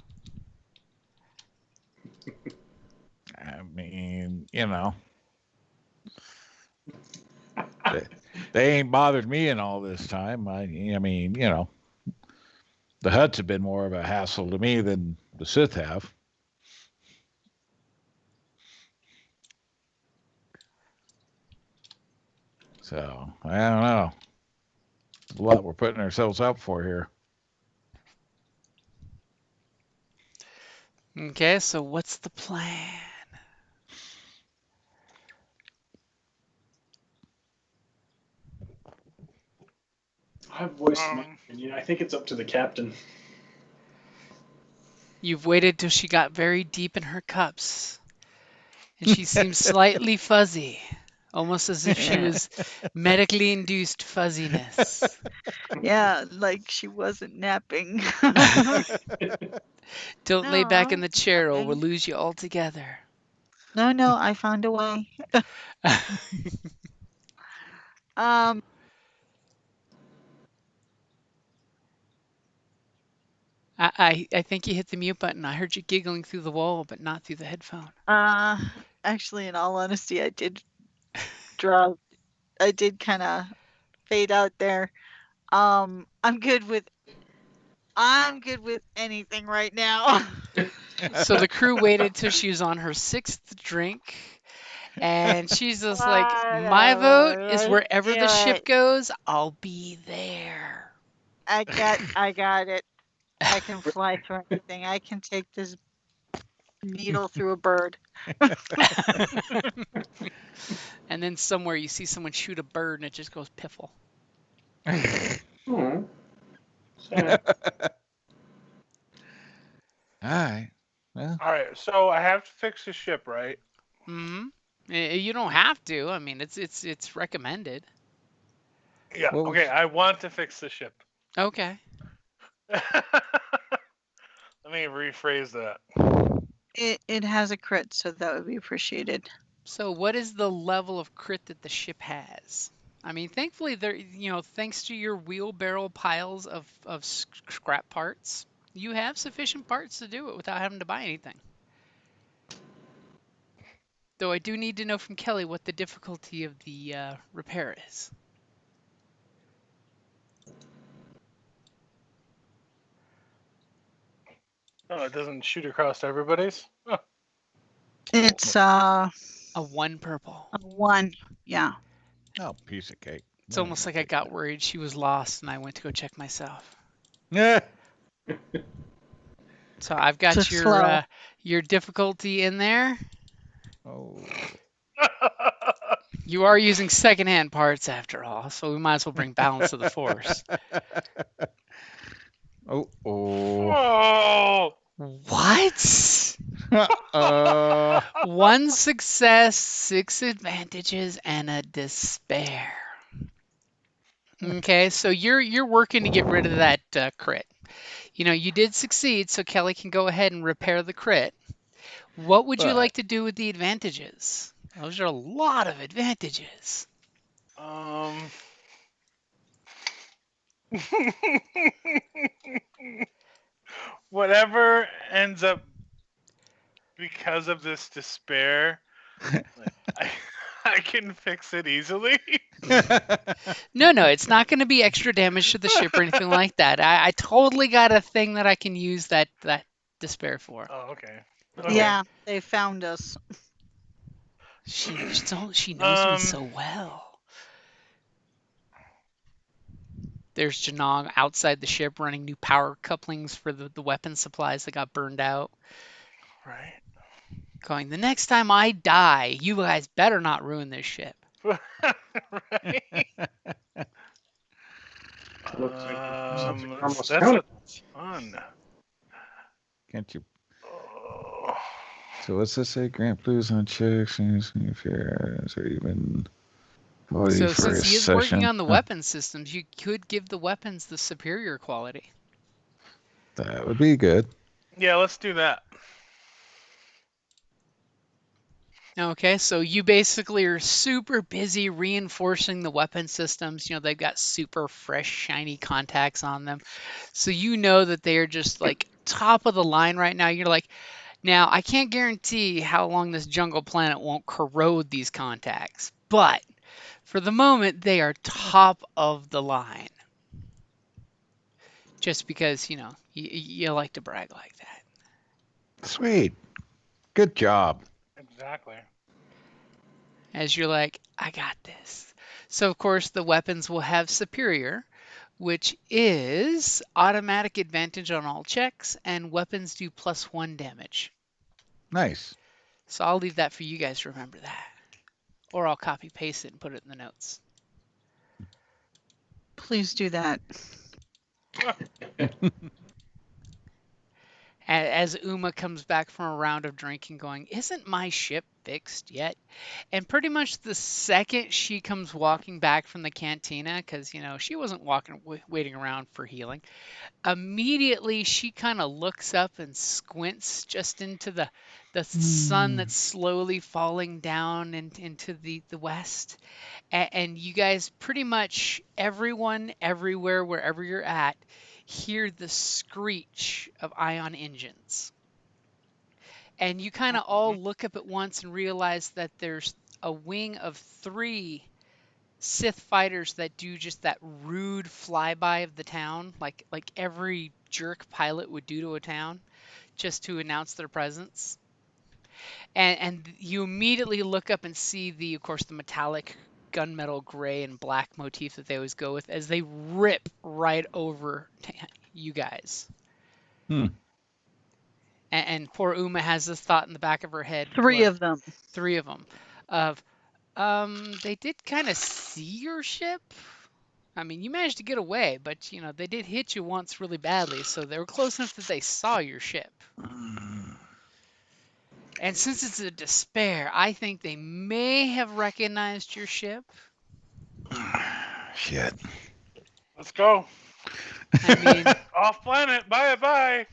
I mean, they ain't bothered me in all this time. I mean, the Hutts have been more of a hassle to me than the Sith have. So I don't know. A lot we're putting ourselves up for here. Okay, so what's the plan? I've voiced my opinion. I think it's up to the captain. You've waited till she got very deep in her cups, and she seems slightly fuzzy, almost as if she was medically induced fuzziness. Yeah, like she wasn't napping. Don't lay back in No, the chair or fine. we'll lose you altogether. No, I found a way. Um, I think you hit the mute button. I heard you giggling through the wall, but not through the headphone. Actually, in all honesty, I did draw. I did kind of fade out there. I'm good with anything right now. So the crew waited till she was on her sixth drink, and she's just like, "My vote Whatever. is Let's wherever do the ship it. goes, I'll be there." I got it. I can fly through anything. I can take this needle through a bird. And then somewhere you see someone shoot a bird, and it just goes piffle. Oh, sad. All right. Well, All right, so I have to fix the ship, right? Hmm. You don't have to. I mean, it's recommended. Yeah. what Okay, was I want to fix the ship. Okay. Let me rephrase that. It has a crit, so that would be appreciated. So what is the level of crit that the ship has? I mean, thankfully thanks to your wheelbarrow piles of scrap parts, you have sufficient parts to do it without having to buy anything. Though I do need to know from Kelly what the difficulty of the repair is. Oh, it doesn't shoot across everybody's. Huh. It's A 1 purple. a 1. Yeah. oh piece of cake? It's almost like I got worried she was lost and I went to go check myself. Yeah. So I've got Too slow. your difficulty in there. Oh. You are using secondhand parts after all, so we might as well bring balance to the force. Oh. Oh. Oh, What? Uh. 1 success, 6 advantages, and a despair. Okay, so you're working to get rid of that crit. You did succeed, so Kelly can go ahead and repair the crit. What would you But like to do with the advantages? Those are a lot of advantages. um. Whatever ends up because of this despair, I, I can fix it easily. No, it's not going to be extra damage to the ship or anything like that. I totally got a thing that I can use that despair for. Oh, okay. Okay. Yeah, they found us. She knows me Um. so well. There's Janong outside the ship running new power couplings for the weapon supplies that got burned out. Right. Going, the next time I die, you guys better not ruin this ship. Right. Looks like something almost That's found a it. ton. Can't you? Oh, So what's this say? Grant blues on checks and fair or even quality So for since a he is working session. on the weapon systems, you could give the weapons the superior quality. That would be good. yeah, let's do that. Okay, so you basically are super busy reinforcing the weapon systems. They've got super fresh, shiny contacts on them. So you know that they are just like top of the line right now. You're like, now I can't guarantee how long this jungle planet won't corrode these contacts, but for the moment, they are top of the line. Just because, you like to brag like that. Sweet. Good job. Exactly. As you're like, I got this. So, of course, the weapons will have superior, which is automatic advantage on all checks, and weapons do +1 damage. Nice. So I'll leave that for you guys to remember that. Or I'll copy paste it and put it in the notes. Please do that. As Uma comes back from a round of drinking, going, isn't my ship fixed yet? And pretty much the second she comes walking back from the cantina, because, she wasn't waiting around for healing, immediately she kind of looks up and squints just into the sun that's slowly falling down into the west. And you guys, pretty much everyone, everywhere, wherever you're at, hear the screech of ion engines. And you kind of all look up at once and realize that there's a wing of 3 Sith fighters that do just that rude flyby of the town, like every jerk pilot would do to a town, just to announce their presence. And you immediately look up and see of course, the metallic gunmetal gray and black motif that they always go with as they rip right over you guys. Hmm. And poor Uma has this thought in the back of her head. 3 of them. 3 of them. Of, they did kind of see your ship. I mean, you managed to get away, but they did hit you once really badly, so they were close enough that they saw your ship. And since it's a despair, I think they may have recognized your ship. Shit. Let's go. I mean, Off planet. Bye.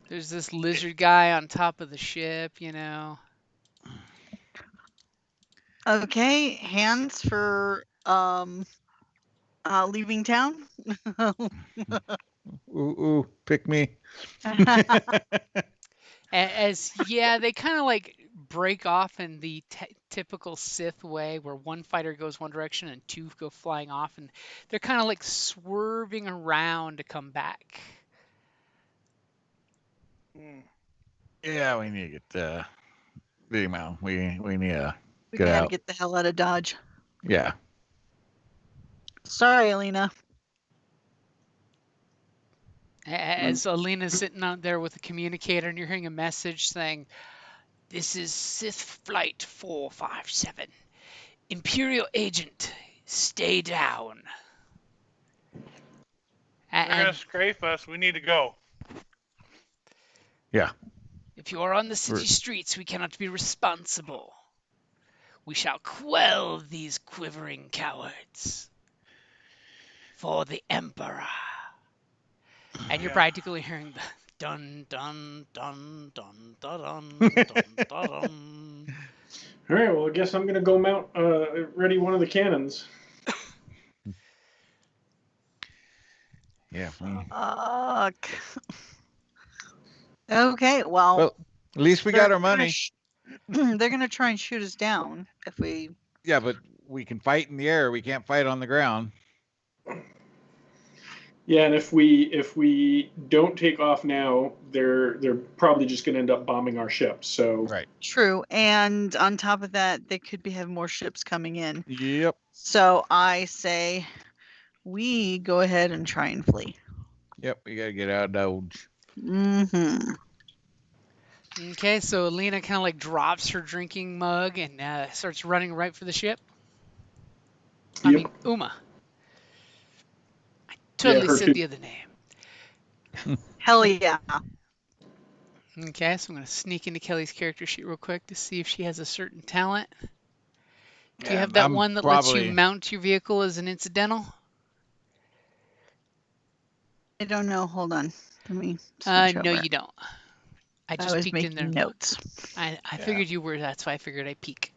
there's this lizard guy on top of the ship, Okay, hands for leaving town. Ooh, pick me. Yeah, they kind of like break off in the typical Sith way where one fighter goes one direction and 2 go flying off, and they're kind of like swerving around to come back. Yeah, we need to get the email. We need to We get gotta out. get the hell out of Dodge. Yeah. Sorry, Alina. As Alina's sitting out there with a communicator, and you're hearing a message saying, "This is Sith Flight 457. Imperial agent, stay down." They're gonna scrape us. We need to go. Yeah. If you are on the city streets, we cannot be responsible. We shall quell these quivering cowards for the Emperor. And you're practically hearing the dun dun dun dun dun dun dun dun. All right, well, I guess I'm gonna go mount ready one of the cannons. Yeah. Fuck. Okay, well, At least we got our money. They're gonna try and shoot us down if we. Yeah, but we can fight in the air. We can't fight on the ground. Yeah, and if we don't take off now, they're probably just going to end up bombing our ship. So Right. True, and on top of that, they could have more ships coming in. Yep. So I say we go ahead and try and flee. Yep. We gotta get out of Dodge. Mm-hmm. Okay, so Alina kind of like drops her drinking mug and starts running right for the ship. I mean, Uma. I totally said the other name. Hell yeah. Okay, so I'm going to sneak into Kelly's character sheet real quick to see if she has a certain talent. Do you have that one that lets you mount your vehicle as an incidental? I don't know. Hold on. Let me. No, you don't. I just was peeked making in there. Notes. I figured you were. That's why I figured I'd peek.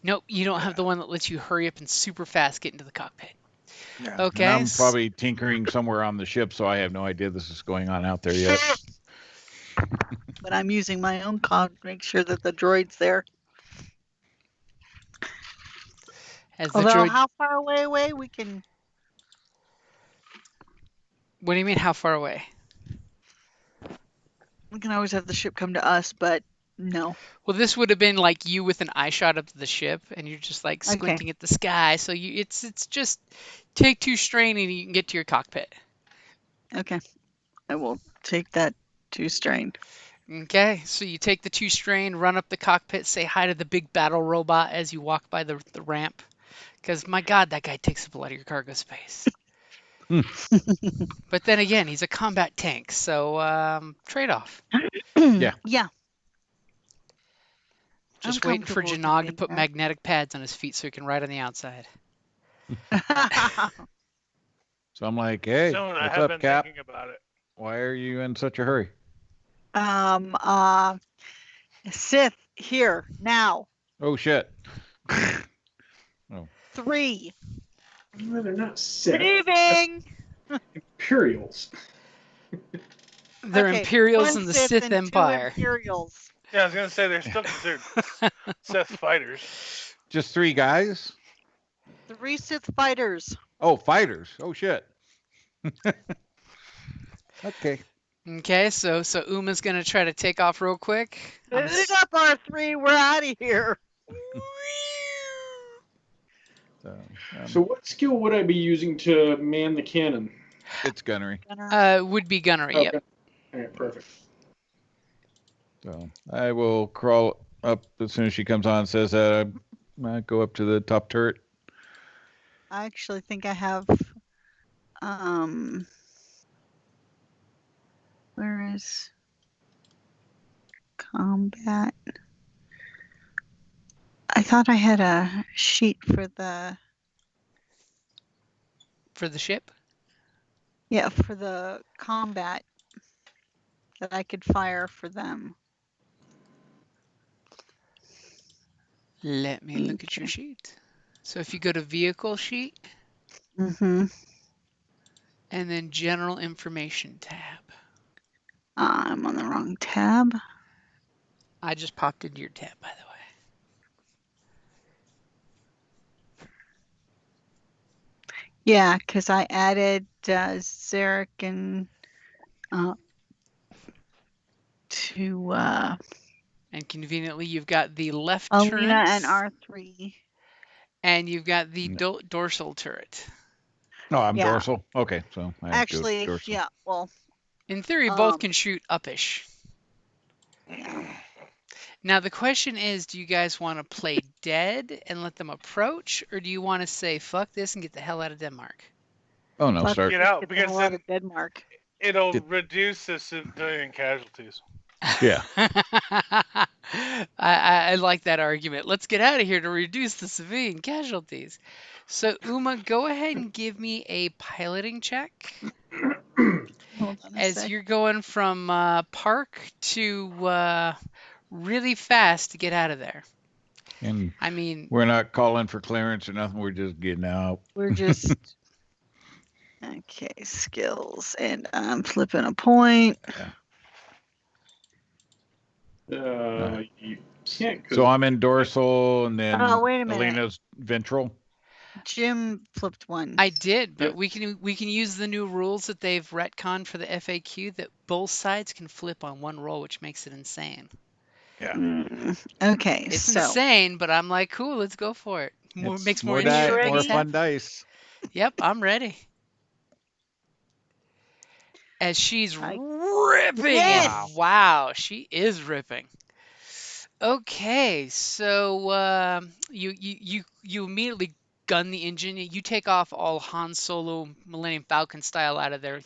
Nope, you don't have the one that lets you hurry up and super fast get into the cockpit. Yeah. Okay. And I'm probably tinkering somewhere on the ship, so I have no idea this is going on out there yet. But I'm using my own cog to make sure that the droid's there. Although, how far away we can... What do you mean, how far away? We can always have the ship come to us, but no. Well, this would have been like you with an eye shot up to the ship, and you're just like squinting at the sky. So it's just take 2 strain and you can get to your cockpit. Okay. I will take that 2 strain. Okay, so you take the 2 strain, run up the cockpit, say hi to the big battle robot as you walk by the ramp. Because, my God, that guy takes up a lot of your cargo space. But then again, he's a combat tank, so trade-off. Yeah. Yeah. Just waiting for Janag to put magnetic pads on his feet so he can ride on the outside. So I'm like, hey, Soon, what's up, Cap? Thinking about it. Why are you in such a hurry? Sith, here, now. Oh, shit. 3. Well, they're not Sith. Leaving. Imperials. They're Okay, Imperials one in the Sith Sith and two Empire. Imperials. Yeah, I was gonna say they're still considered Sith fighters. Just 3 guys? 3 Sith fighters. Oh, fighters. Oh shit. Okay. Okay, so Uma's gonna try to take off real quick. I'm Hit it up, R3. We're out of here. So, So what skill would I be using to man the cannon? it's gunnery. would be gunnery. Yep. Okay. All right, perfect. So I will crawl up as soon as she comes on and says that. I go up to the top turret. I actually think I have. Where is combat? I thought I had a sheet for the ship. yeah for the combat that I could fire for them. Let me look at your sheet. So if you go to vehicle sheet Mm-hmm. and then general information tab. I'm on the wrong tab. I just popped into your tab, by the way. Yeah, because I added Zarek and to And conveniently, you've got the left Alina turret and R3. and you've got the dorsal turret. No, I'm Yeah. dorsal. Okay, so I Actually, go dorsal. yeah. Well, In theory, both can shoot upish. yeah. Now the question is, do you guys want to play dead and let them approach, or do you want to say fuck this and get the hell out of Denmark? Oh no, Fuck start. Get out the because hell out then of Denmark. it'll Get- reduce the civilian casualties. Yeah. I like that argument. Let's get out of here to reduce the civilian casualties. So Uma, go ahead and give me a piloting check Hold on a as sec. you're going from park to really fast to get out of there. And I mean, we're not calling for clearance or nothing. We're just getting out. We're just okay. Skills, and I'm flipping a point. You can't. So I'm in dorsal, and then Oh, wait a minute. Alina's ventral. Jim flipped one. I did, but Yeah. we can use the new rules that they've retconned for the FAQ that both sides can flip on one roll, which makes it insane. Yeah. Okay, It's so insane, but I'm like, cool, let's go for it. Makes more Are you interesting ready? more things fun happen. dice. Yep, I'm ready. As she's I- ripping, Yes! and wow, she is ripping. Okay, so you immediately gun the engine. You take off all Han Solo Millennium Falcon style out of there.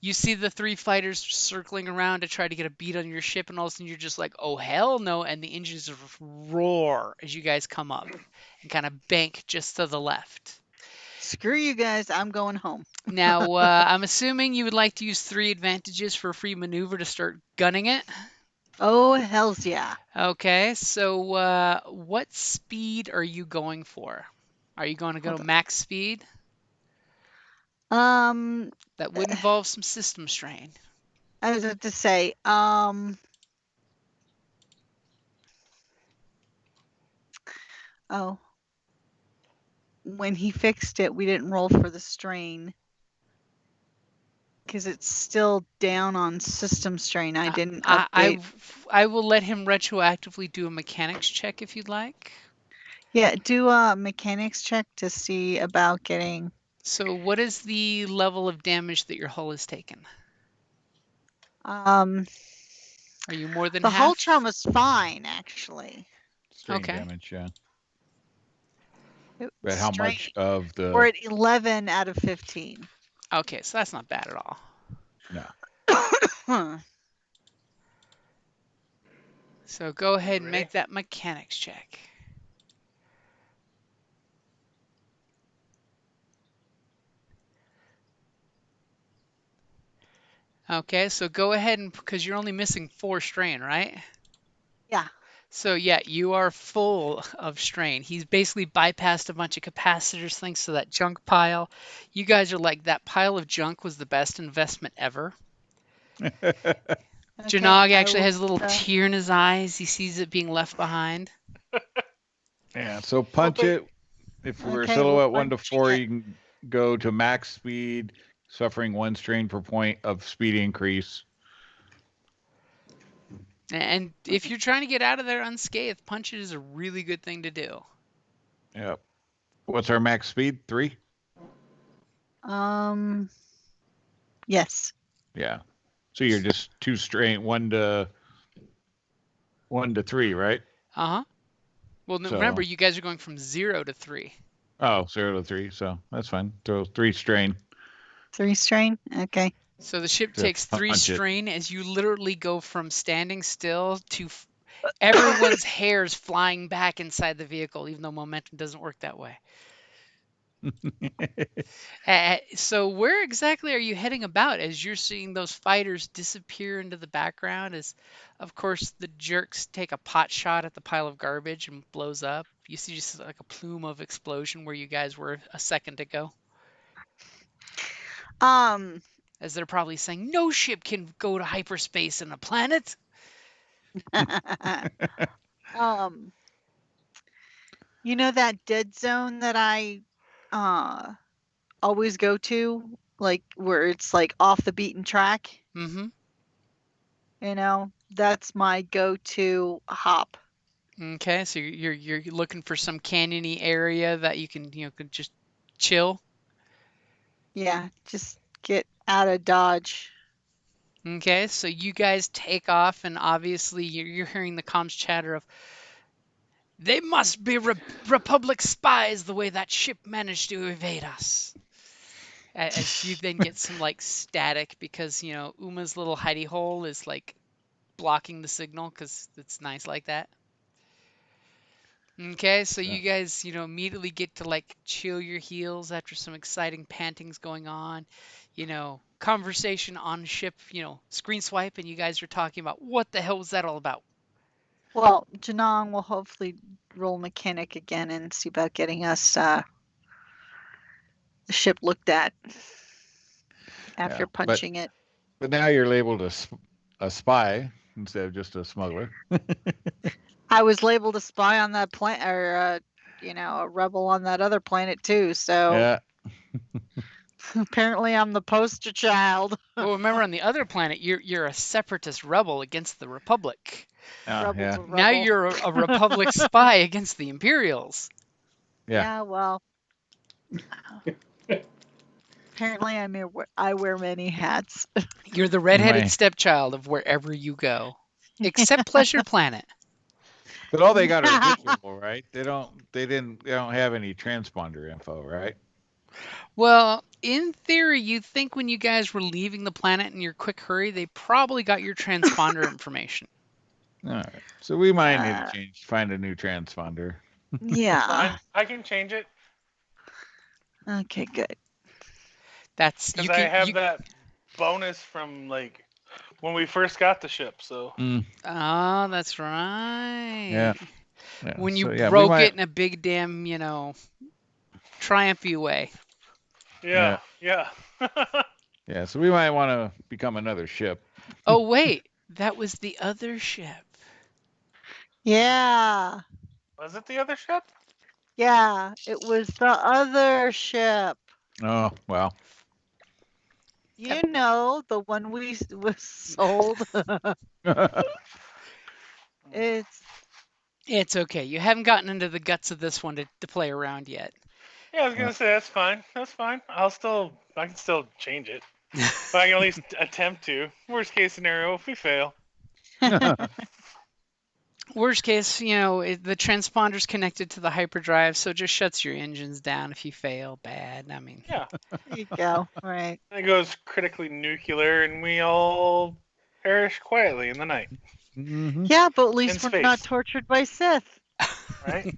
You see the 3 fighters circling around to try to get a beat on your ship, and all of a sudden you're just like, oh hell no, and the engines roar as you guys come up and kind of bank just to the left. Screw you guys. I'm going home. Now, I'm assuming you would like to use 3 advantages for free maneuver to start gunning it. Oh, hells yeah. Okay, so what speed are you going for? Are you going to go Hold to on. max speed? That would involve some system strain. I was about to say, oh, when he fixed it, we didn't roll for the strain because it's still down on system strain. I didn't update. I will let him retroactively do a mechanics check if you'd like. Yeah, do a mechanics check to see about getting. So what is the level of damage that your hull has taken? Are you more than the half? hull trauma was fine, actually. Strain Okay. damage, yeah. But how much of the? We're at 11 out of 15. Okay, so that's not bad at all. No. Huh. So go ahead and make that mechanics check. Okay, so go ahead and, because you're only missing 4 strain, right? Yeah. So yeah, you are full of strain. He's basically bypassed a bunch of capacitors thanks to that junk pile. You guys are like that pile of junk was the best investment ever. Okay, Jannog I actually will. has a little tear in his eyes. He sees it being left behind. Yeah, so Well, punch it. If we're Okay, well, silhouette 1 to punching 4, it. you can go to max speed, suffering 1 strain per point of speed increase. And if you're trying to get out of there unscathed, punch it is a really good thing to do. Yep. What's our max speed? 3? Um, yes. Yeah. So you're just 2 strain, 1 to 3, right? Uh-huh. Well, no, remember, So you guys are going from 0 to 3. 0 to 3. So that's fine. So 3 strain 3 strain. Okay. So the ship to takes 3 punch it. strain as you literally go from standing still to everyone's hairs flying back inside the vehicle, even though momentum doesn't work that way. So where exactly are you heading about as you're seeing those fighters disappear into the background? As, of course, the jerks take a pot shot at the pile of garbage and blows up. You see just like a plume of explosion where you guys were a second ago. Um, As they're probably saying, no ship can go to hyperspace in a planet. um, you know that dead zone that I uh always go to, like where it's like off the beaten track, Mm-hmm. that's my go-to hop. Okay, so you're looking for some canyony area that you can could just chill. Yeah, just get out of Dodge. Okay, so you guys take off, and obviously you're hearing the comms chatter of they must be Republic spies the way that ship managed to evade us. As you then get some like static because Uma's little hidey hole is like blocking the signal because it's nice like that. Okay, so So, you guys, immediately get to like chill your heels after some exciting pantings going on, conversation on ship, screen swipe, and you guys are talking about what the hell was that all about? Well, Janong will hopefully roll mechanic again and see about getting us the ship looked at yeah. after But punching it. now you're labeled a spy instead of just a smuggler. I was labeled a spy on that planet, or a rebel on that other planet too. So Yeah. apparently, I'm the poster child. Well, remember on the other planet, you're a separatist rebel against the Republic. Rebel's Yeah. a Now rebel. you're a Republic spy against the Imperials. Yeah. Yeah, well, apparently I wear many hats. You're the You redheaded might. stepchild of wherever you go, except Pleasure Planet. But all they got are visual, right? They don't have any transponder info, right? Well, in theory, you'd think when you guys were leaving the planet in your quick hurry, they probably got your transponder information. All right. So we might need Uh, to find a new transponder. yeah. Fine. I can change it Okay, good. That's because you I can have you. that bonus from like when we first got the ship. So Oh, that's right. Yeah. Yeah. When you So yeah, we broke might. it in a big damn, triumphy way. Yeah. yeah. Yeah. So we might want to become another ship. Oh wait, that was the other ship. Yeah. Was it the other ship? Yeah, it was the other ship. Oh well. You know, the one we was sold. It's It's okay. You haven't gotten into the guts of this one to play around yet. Yeah, I was gonna say that's fine. That's fine. I can still change it. But I can at least attempt to. Worst case scenario, if we fail. Worst case, the transponder's connected to the hyperdrive, so it just shuts your engines down if you fail bad. I mean, Yeah. there you go. Right. It goes critically nuclear and we all perish quietly in the night. Mhm. Yeah, but at least In we're not space. tortured by Sith. Right?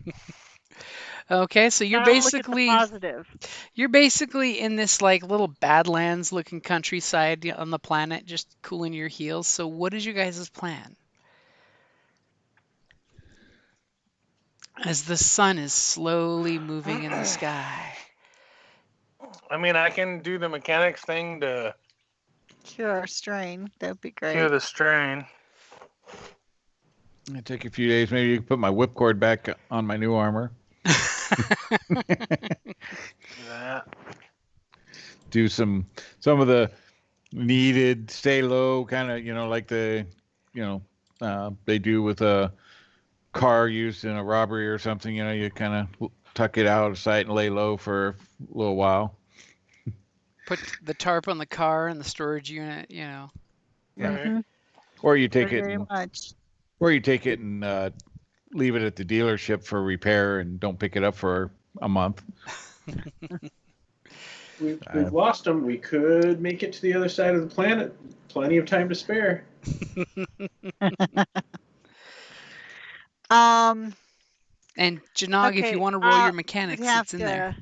okay, so you're Gotta look at the basically positive. you're basically in this like little Badlands looking countryside on the planet, just cooling your heels. So what is your guys' plan? as the sun is slowly moving in the sky. I mean, I can do the mechanics thing to Cure strain. That'd be cure great. the strain. It'll take a few days. Maybe you can put my whipcord back on my new armor. Do that. Do some of the needed stay low kind of, like they do with a car used in a robbery or something. You kind of tuck it out of sight and lay low for a little while. Put the tarp on the car and the storage unit, Yeah. Mhm. Or you take it Very and much. leave it at the dealership for repair and don't pick it up for a month. We've lost them. We could make it to the other side of the planet. Plenty of time to spare. Um. And Janog, if Okay. you want to roll your We'd mechanics, have it's in there. to.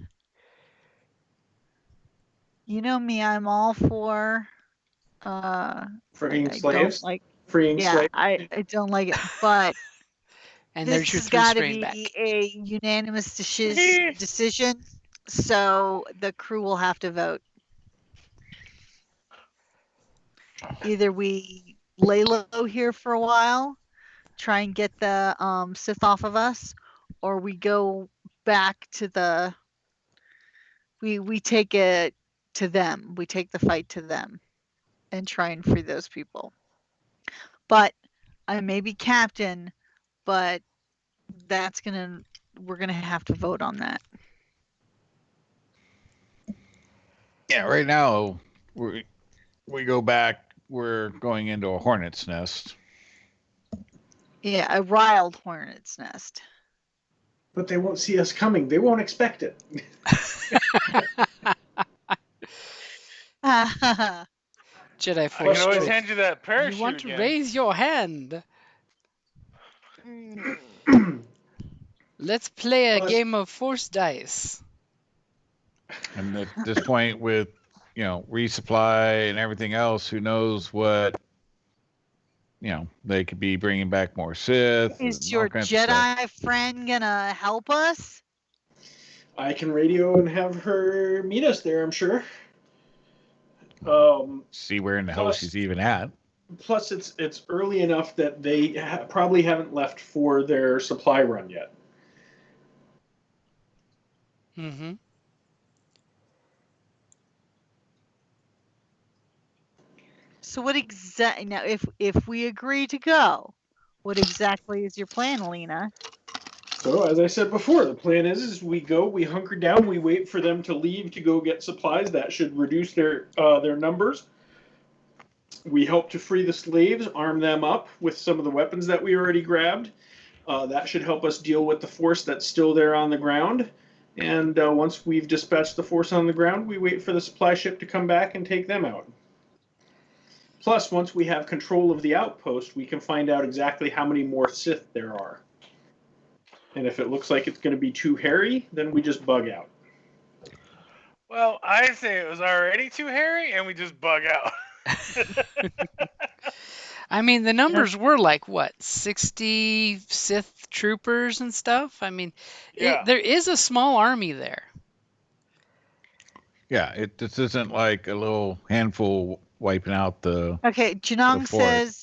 You know me. I'm all for. Freeing I don't slaves. like. Freeing Yeah, slaves. I don't like it, but And this there's your has 3 got to strain back. be a unanimous decision. So the crew will have to vote. Either we lay low here for a while, try and get the Sith off of us, or we go back to the. We take it to them. We take the fight to them, and try and free those people. But I may be captain, but we're gonna have to vote on that. Yeah, right now we go back. We're going into a hornet's nest. Yeah, a riled hornet's nest. But they won't see us coming. They won't expect it. Jedi I Force can always Strength. hand you that You parachute want to again. raise your hand. Let's play a Well, game of Force dice. And at this point, with resupply and everything else, who knows what they could be bringing back more Sith. Is and your all kinds of stuff. Jedi friend gonna help us? I can radio and have her meet us there, I'm sure. See where in the hell plus- she's even at. Plus, it's early enough that they probably haven't left for their supply run yet. Mm-hmm. So what exactly now? If we agree to go, what exactly is your plan, Alina? So, as I said before, the plan is we go, we hunker down, we wait for them to leave to go get supplies. That should reduce their numbers. We help to free the slaves, arm them up with some of the weapons that we already grabbed. That should help us deal with the force that's still there on the ground. And once we've dispatched the force on the ground, we wait for the supply ship to come back and take them out. Plus, once we have control of the outpost, we can find out exactly how many more Sith there are. And if it looks like it's going to be too hairy, then we just bug out. Well, I say it was already too hairy, and we just bug out. I mean, the numbers were like, what, 60 Sith troopers and stuff? I mean, Yeah. there is a small army there. Yeah, this isn't like a little handful wiping out the. Okay, Janong Go for it. says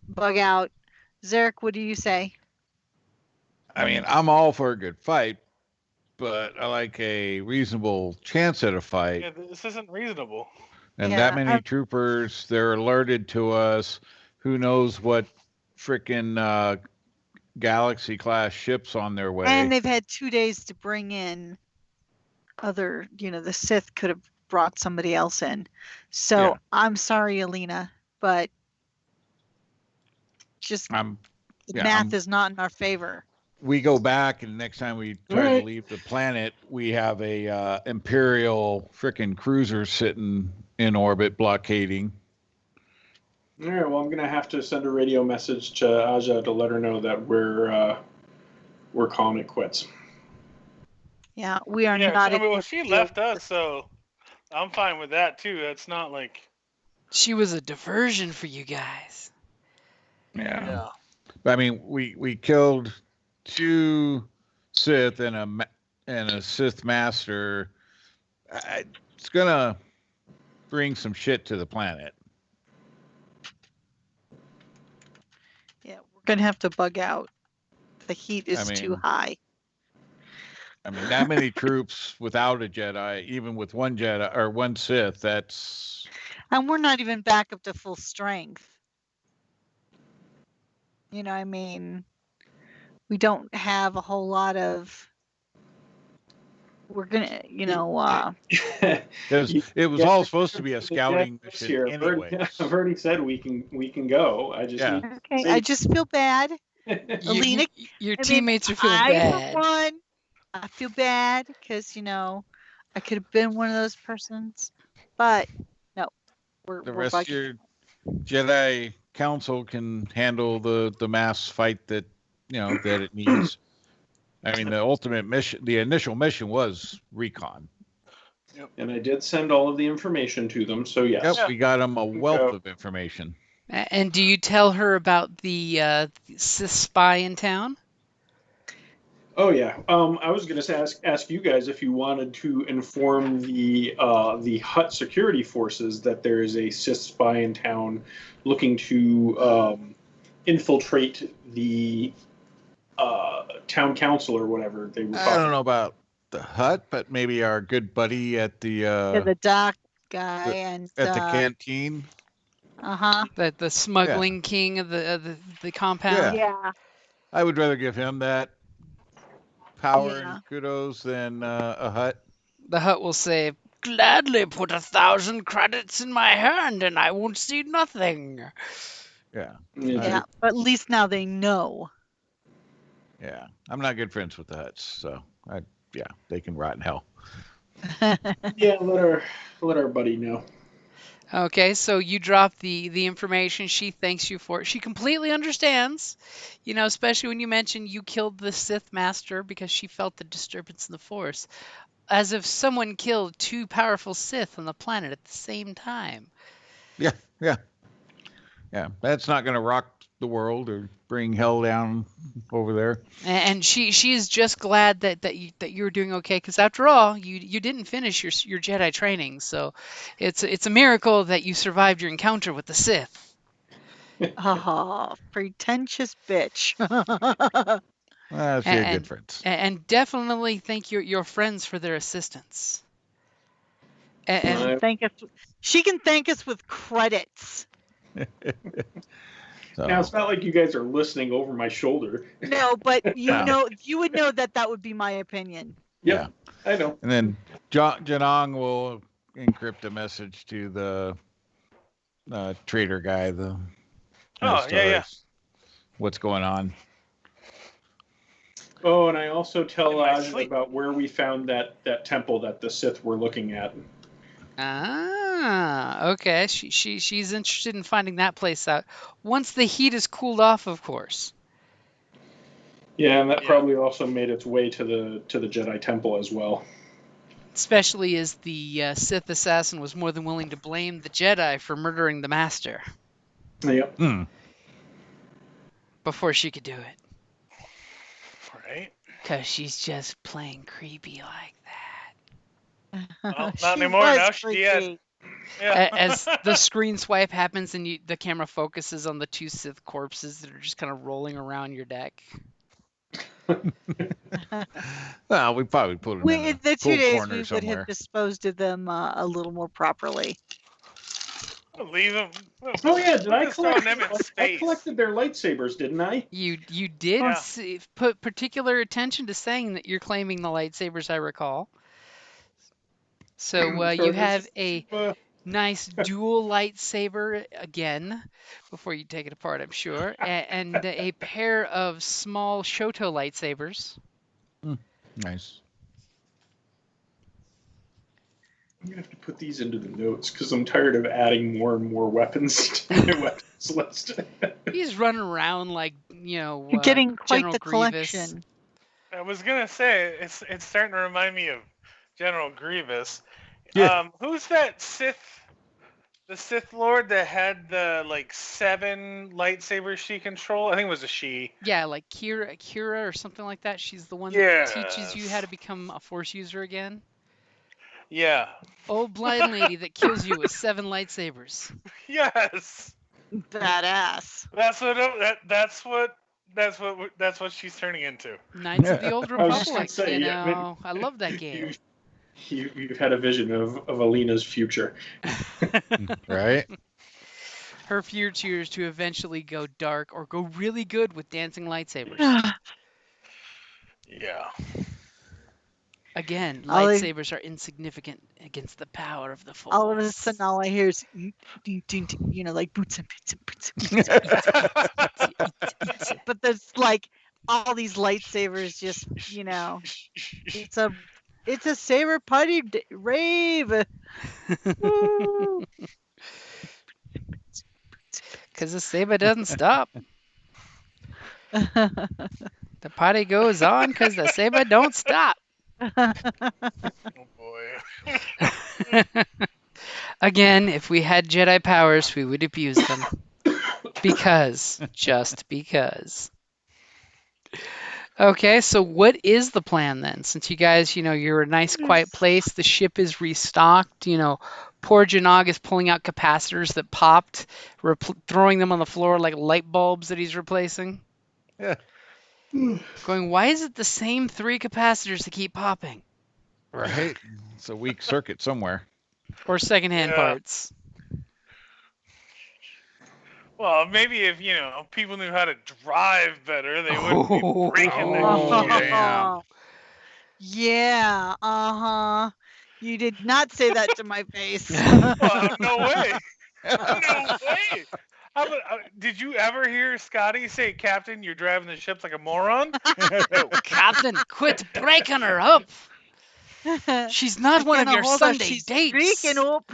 bug out. Zarek, what do you say? I mean, I'm all for a good fight, but I like a reasonable chance at a fight. Yeah, this isn't reasonable. And Yeah, that many troopers, they're alerted to us. Who knows what frickin' Galaxy class ships on their way. And they've had 2 days to bring in other, the Sith could have brought somebody else in. So Yeah. I'm sorry, Alina, but just math is not in our favor. We go back, and next time we try to leave the planet, we have a Imperial frickin' cruiser sitting in orbit blockading. All right, well, I'm going to have to send a radio message to Aja to let her know that we're calling it quits. Yeah, we are Yeah, not. I mean, well, she left us, so I'm fine with that too. That's not like She was a diversion for you guys. Yeah. I mean, we killed 2 Sith and a Sith Master. It's gonna bring some shit to the planet. Yeah, we're gonna have to bug out. The heat is too mean- high. I mean, that many troops without a Jedi, even with 1 Jedi or 1 Sith, that's And we're not even back up to full strength. You know, I mean, we don't have a whole lot of. We're gonna, it was all supposed to be a scouting mission Here, anyway. I've already said we can go. I just Yeah. need okay. I just feel bad. Alina, Your I mean, teammates are feeling I, bad. for one, I feel bad because I could have been one of those persons, but no, The we're rest of bugging. your Jedi Council can handle the mass fight that that it needs. I mean, the ultimate mission, the initial mission was recon. And I did send all of the information to them, so yes. Yep, we got them a wealth of information. And do you tell her about the Sith spy in town? Oh yeah. I was going to ask you guys if you wanted to inform the Hutt security forces that there is a Sith spy in town looking to infiltrate the town council or whatever they were. I don't know about the Hutt, but maybe our good buddy at the dock guy at the canteen. The smuggling king of the compound. Yeah. I would rather give him that power Yeah. and kudos than a Hutt. The Hutt will say, "Gladly put 1,000 credits in my hand, and I won't see nothing." Yeah. Yeah, but at least now they know. Yeah, I'm not good friends with the Hutts, so they can rot in hell. Yeah, let our buddy know. Okay, so you drop the information. She thanks you for it. She completely understands, especially when you mention you killed the Sith Master because she felt the disturbance in the Force, as if someone killed 2 powerful Sith on the planet at the same time. Yeah. That's not going to rock the world or bring hell down over there. And she is just glad that you're doing okay, because after all, you didn't finish your Jedi training, so it's a miracle that you survived your encounter with the Sith. Oh, pretentious bitch. She had good friends. And definitely thank your friends for their assistance. And she can thank us with credits. So. Now it's not like you guys are listening over my shoulder. No, but you would know that would be my opinion. Yep, yeah, I know. And then Janong will encrypt a message to the trader guy. What's going on? Oh, and I also tell Aj about where we found that temple that the Sith were looking at. Okay. She's interested in finding that place out once the heat is cooled off, of course. Yeah, and that probably also made its way to the Jedi Temple as well. Especially as the Sith assassin was more than willing to blame the Jedi for murdering the Master. Yep. Before she could do it. Right. Because she's just plain creepy like that. Well, not anymore. Now she's dead. Yeah. As the screen swipe happens and the camera focuses on the 2 Sith corpses that are just kind of rolling around your deck. Well, we probably put them in the 2 days we somewhere. would have disposed of them a little more properly. Leave them. Oh yeah, did I collect them? I collected their lightsabers, didn't I? You did put particular attention to saying that you're claiming the lightsabers, I recall. So you have a nice dual lightsaber again, before you take it apart, I'm sure, and a pair of small Shoto lightsabers. I'm Nice. gonna have to put these into the notes because I'm tired of adding more and more weapons to my weapons list. He's running around like getting quite General the Grievous. collection. I was gonna say it's starting to remind me of General Grievous. Yeah. Who's that Sith? the Sith Lord that had the like 7 lightsabers she controlled. I think it was a she. Yeah, like Kira or something like that. She's the one that teaches you how to become a Force user again. Yeah. Old blind lady that kills you with 7 lightsabers. Yes. Badass. That's what she's turning into. Knights of the Old I was just gonna Republic. say, You yeah, know, I love that game. You've had a vision of Alina's future. Right? Her future is to eventually go dark or go really good with dancing lightsabers. Yeah. Again, All I- lightsabers are insignificant against the power of the Force. All of a sudden, all I hear is, you know, like boots and boots and boots. But there's like all these lightsabers, just you know, it's a saber party rave. Woo! Because the saber doesn't stop. The party goes on because the saber don't stop. Oh boy. Again, if we had Jedi powers, we would abuse them. Just because. Okay, so what is the plan then? Since you guys, you're a nice quiet place, the ship is restocked, poor Janag is pulling out capacitors that popped, throwing them on the floor like light bulbs that he's replacing. Yeah. Going, why is it the same 3 capacitors that keep popping? Right. It's a weak circuit somewhere. Or secondhand Yeah. parts. Well, maybe if people knew how to drive better, they wouldn't be breaking Oh, the shit. damn. Yeah, You did not say that to my face. Well, no way. No way. Did you ever hear Scotty say, "Captain, you're driving the ship like a moron"? Captain, quit breaking her up. She's not one of your Sunday dates. Speaking up.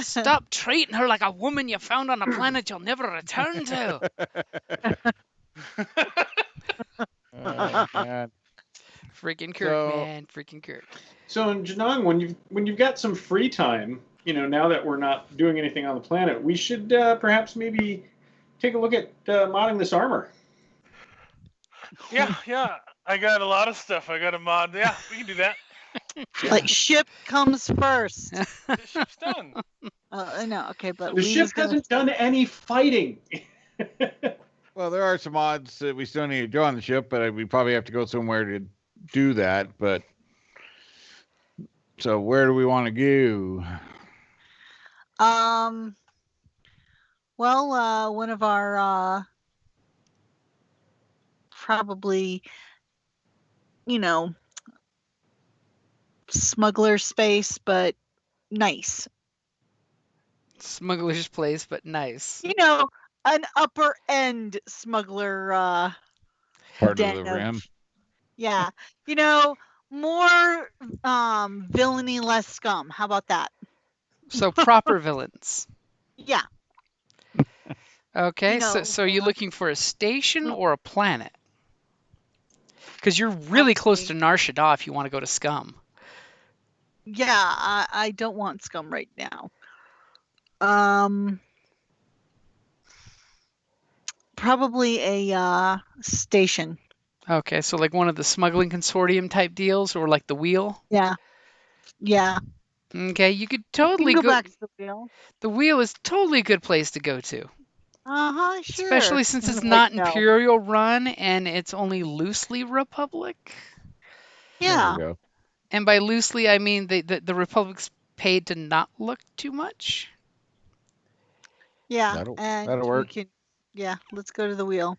Stop treating her like a woman you found on a planet you'll never return to. Oh, God. Freaking Kirk, So- man. Freaking Kirk. So, Janong, when you've got some free time, now that we're not doing anything on the planet, we should perhaps maybe take a look at modding this armor. Yeah. I got a lot of stuff. I got a mod. Yeah, we can do that. Like ship comes first. The ship's done. I know. Okay, but The Lee's ship gonna- hasn't done any fighting. Well, there are some mods that we still need to do on the ship, but we probably have to go somewhere to do that. But so where do we want to go? Well, one of our probably, smuggler space, but nice. Smuggler's place, but nice. An upper end smuggler. Part Den of the of- rim. Yeah, more villainy, less scum. How about that? So proper villains. Yeah. Okay, so are you looking for a station or a planet? Because you're really close to Nar Shaddaa if you want to go to Scum. Yeah, I don't want scum right now. Probably a station. Okay, so like one of the smuggling consortium type deals, or like the wheel. Yeah. Okay, you could We totally can go. go back to the wheel. The wheel is totally a good place to go to, Sure. especially since it's Wait, not no. Imperial run and it's only loosely Republic. Yeah. There we go. And by loosely, I mean the Republic's paid to not look too much. Yeah. That'll and work. we can. Yeah. Let's go to the wheel.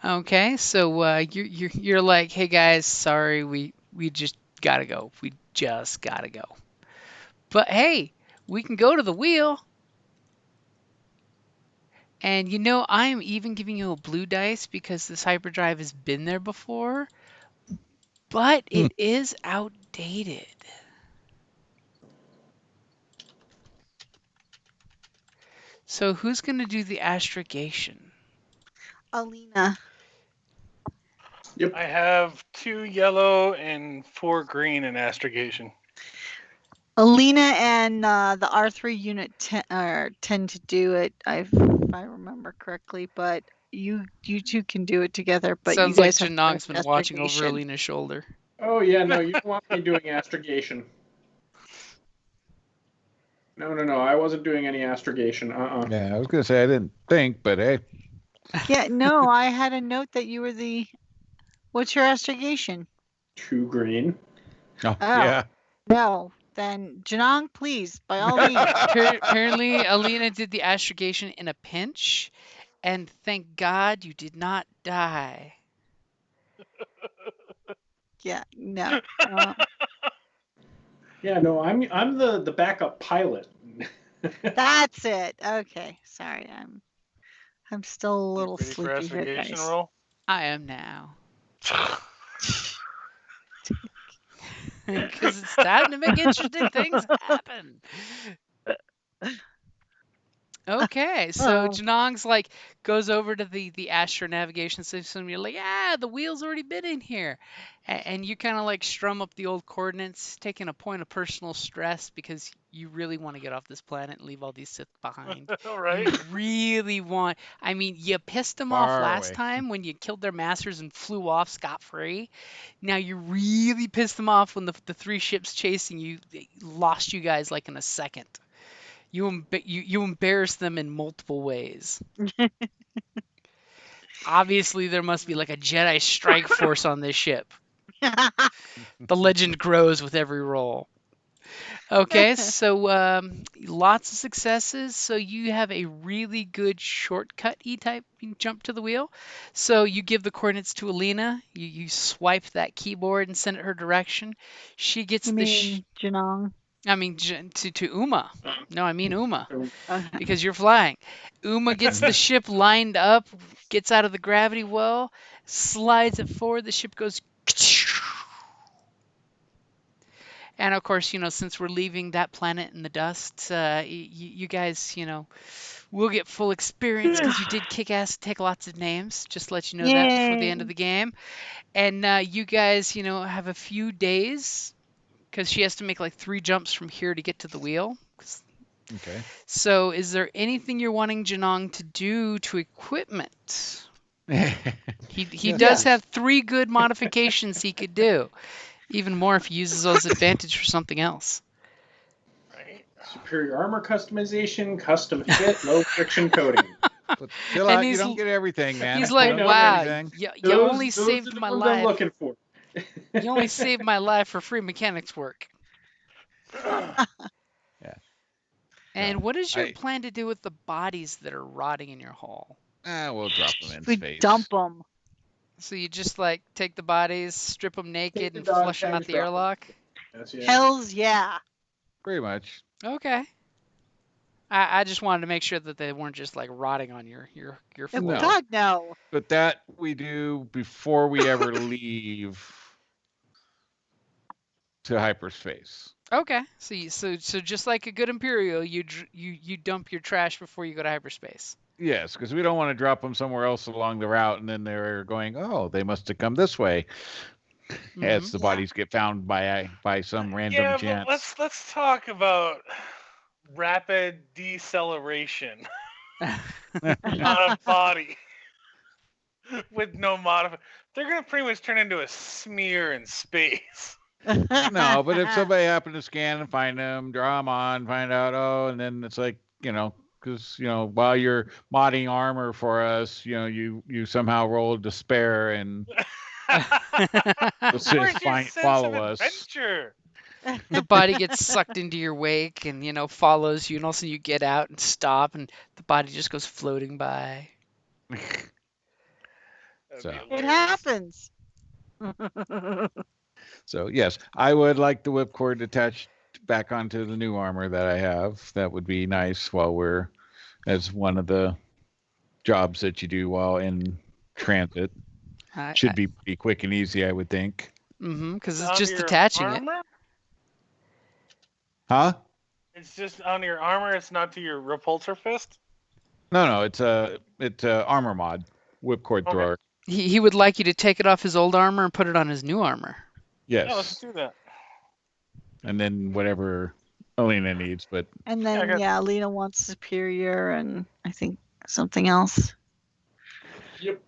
Okay, so you're like, hey guys, sorry, we just gotta go. We just gotta go. But hey, we can go to the wheel. And I'm even giving you a blue dice because this hyperdrive has been there before, but it is outdated. So who's going to do the astrogation? Alina. I have 2 yellow and 4 green in astrogation. Alina and the R3 unit tend to do it, if I remember correctly, but you two can do it together, but you Sounds like guys have to Janong's finish been watching over astrogation. Alina's shoulder. Oh yeah, no, you don't want me doing astrogation. No, I wasn't doing any astrogation. Yeah, I was gonna say I didn't think, but hey. Yeah, no, I had a note that you were the. What's your astrogation? 2 green. Oh, Oh. yeah. No, then Janong, please, by all means. Apparently, Alina did the astrogation in a pinch, and thank God you did not die. Yeah, no. Yeah, no, I'm the backup pilot. That's it. Okay, sorry, I'm still a little Ready for sleepy here, astrogation guys. roll? I am now. Because it's time to make interesting things happen. Okay, so Janong's like goes over to the astro navigation system. You're like, the wheel's already been in here, and you kind of like strum up the old coordinates, taking a point of personal stress because you really want to get off this planet and leave all these Sith behind. All right. You really want. I mean, you pissed them off Far last away. time when you killed their masters and flew off scot-free. Now you really pissed them off when the 3 ships chasing you they lost you guys like in a second. You embarrass them in multiple ways. Obviously, there must be like a Jedi strike force on this ship. The legend grows with every roll. Okay, so lots of successes. So you have a really good shortcut E-type jump to the wheel. So you give the coordinates to Alina. You swipe that keyboard and send it her direction. She gets You mean Janong? I mean to Uma. No, I mean Uma. Okay. Because you're flying. Uma gets the ship lined up, gets out of the gravity well, slides it forward. The ship goes. And of course, since we're leaving that planet in the dust, you guys, will get full experience because you did kick ass, take lots of names. Just to let you know that before the end of Yay. the game. And you guys, have a few days because she has to make like 3 jumps from here to get to the wheel. Okay. So, is there anything you're wanting Janong to do to equipment? He does have 3 good modifications he could do. Even more if he uses those advantage for something else. Right. Superior armor customization, custom fit, low friction coating. But chill And out, you he's- don't get everything, man. He's You like, don't get wow, everything. you only Those saved are the my ones I'm life. looking for. You only saved my life for free mechanics work. Yeah. And what is your I- plan to do with the bodies that are rotting in your hull? We'll drop them in We space. dump them. So you just like take the bodies, strip them naked, the and dog flush them out tags, the drop 'em. airlock? That's it. Hells yeah. Pretty much. Okay. I just wanted to make sure that they weren't just like rotting on your Oh, floor. No. God, no. But that we do before we ever leave to hyperspace. Okay. So just like a good Imperial, you dump your trash before you go to hyperspace. Yes, because we don't want to drop them somewhere else along the route, and then they're going, "Oh, they must have come this way." As the Yeah. bodies get found by some random Yeah, chance. but let's talk about rapid deceleration on a body with no modify. They're gonna pretty much turn into a smear in space. No, but if somebody happened to scan and find them, draw them on, find out, and then it's like, because while you're modding armor for us, you somehow rolled despair and Where's your sense follow of us. adventure? The body gets sucked into your wake and follows you, and all of a sudden you get out and stop, and the body just goes floating by. That'd So- be It hilarious. happens. So yes, I would like the whipcord attached back onto the new armor that I have. That would be nice as one of the jobs that you do while in transit. Should be pretty quick and easy, I would think. Because it's On just your attaching it. armor? Huh? It's just on your armor. It's not to your repulsor fist. No, it's a armor mod, whipcord Okay. thrower. He would like you to take it off his old armor and put it on his new armor. Yes. Yeah, let's do that. And then whatever Alina needs, but And Yeah, I then, got- yeah, Lena wants superior and I think something else. Yep.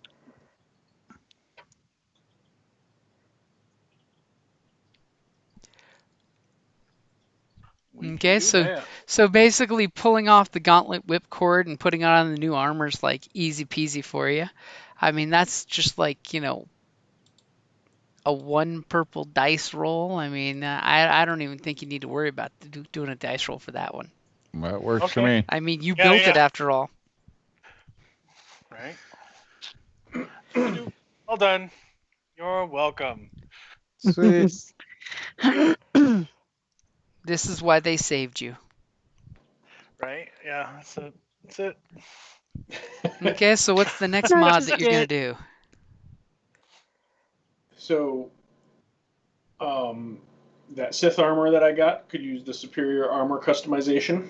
we can Okay, do that. so basically pulling off the gauntlet whipcord and putting on the new armor is like easy peasy for you. I mean, that's just like, a one purple dice roll. I mean, I don't even think you need to worry about doing a dice roll for that one. that works for Okay. me. I mean, you Yeah, built it yeah. after all. Right. Well done. You're welcome. Sweet. This is why they saved you. Right? Yeah, that's it. That's it. Okay, so what's the next That's mod just that you're gonna it. do? So, that Sith armor that I got could use the superior armor customization.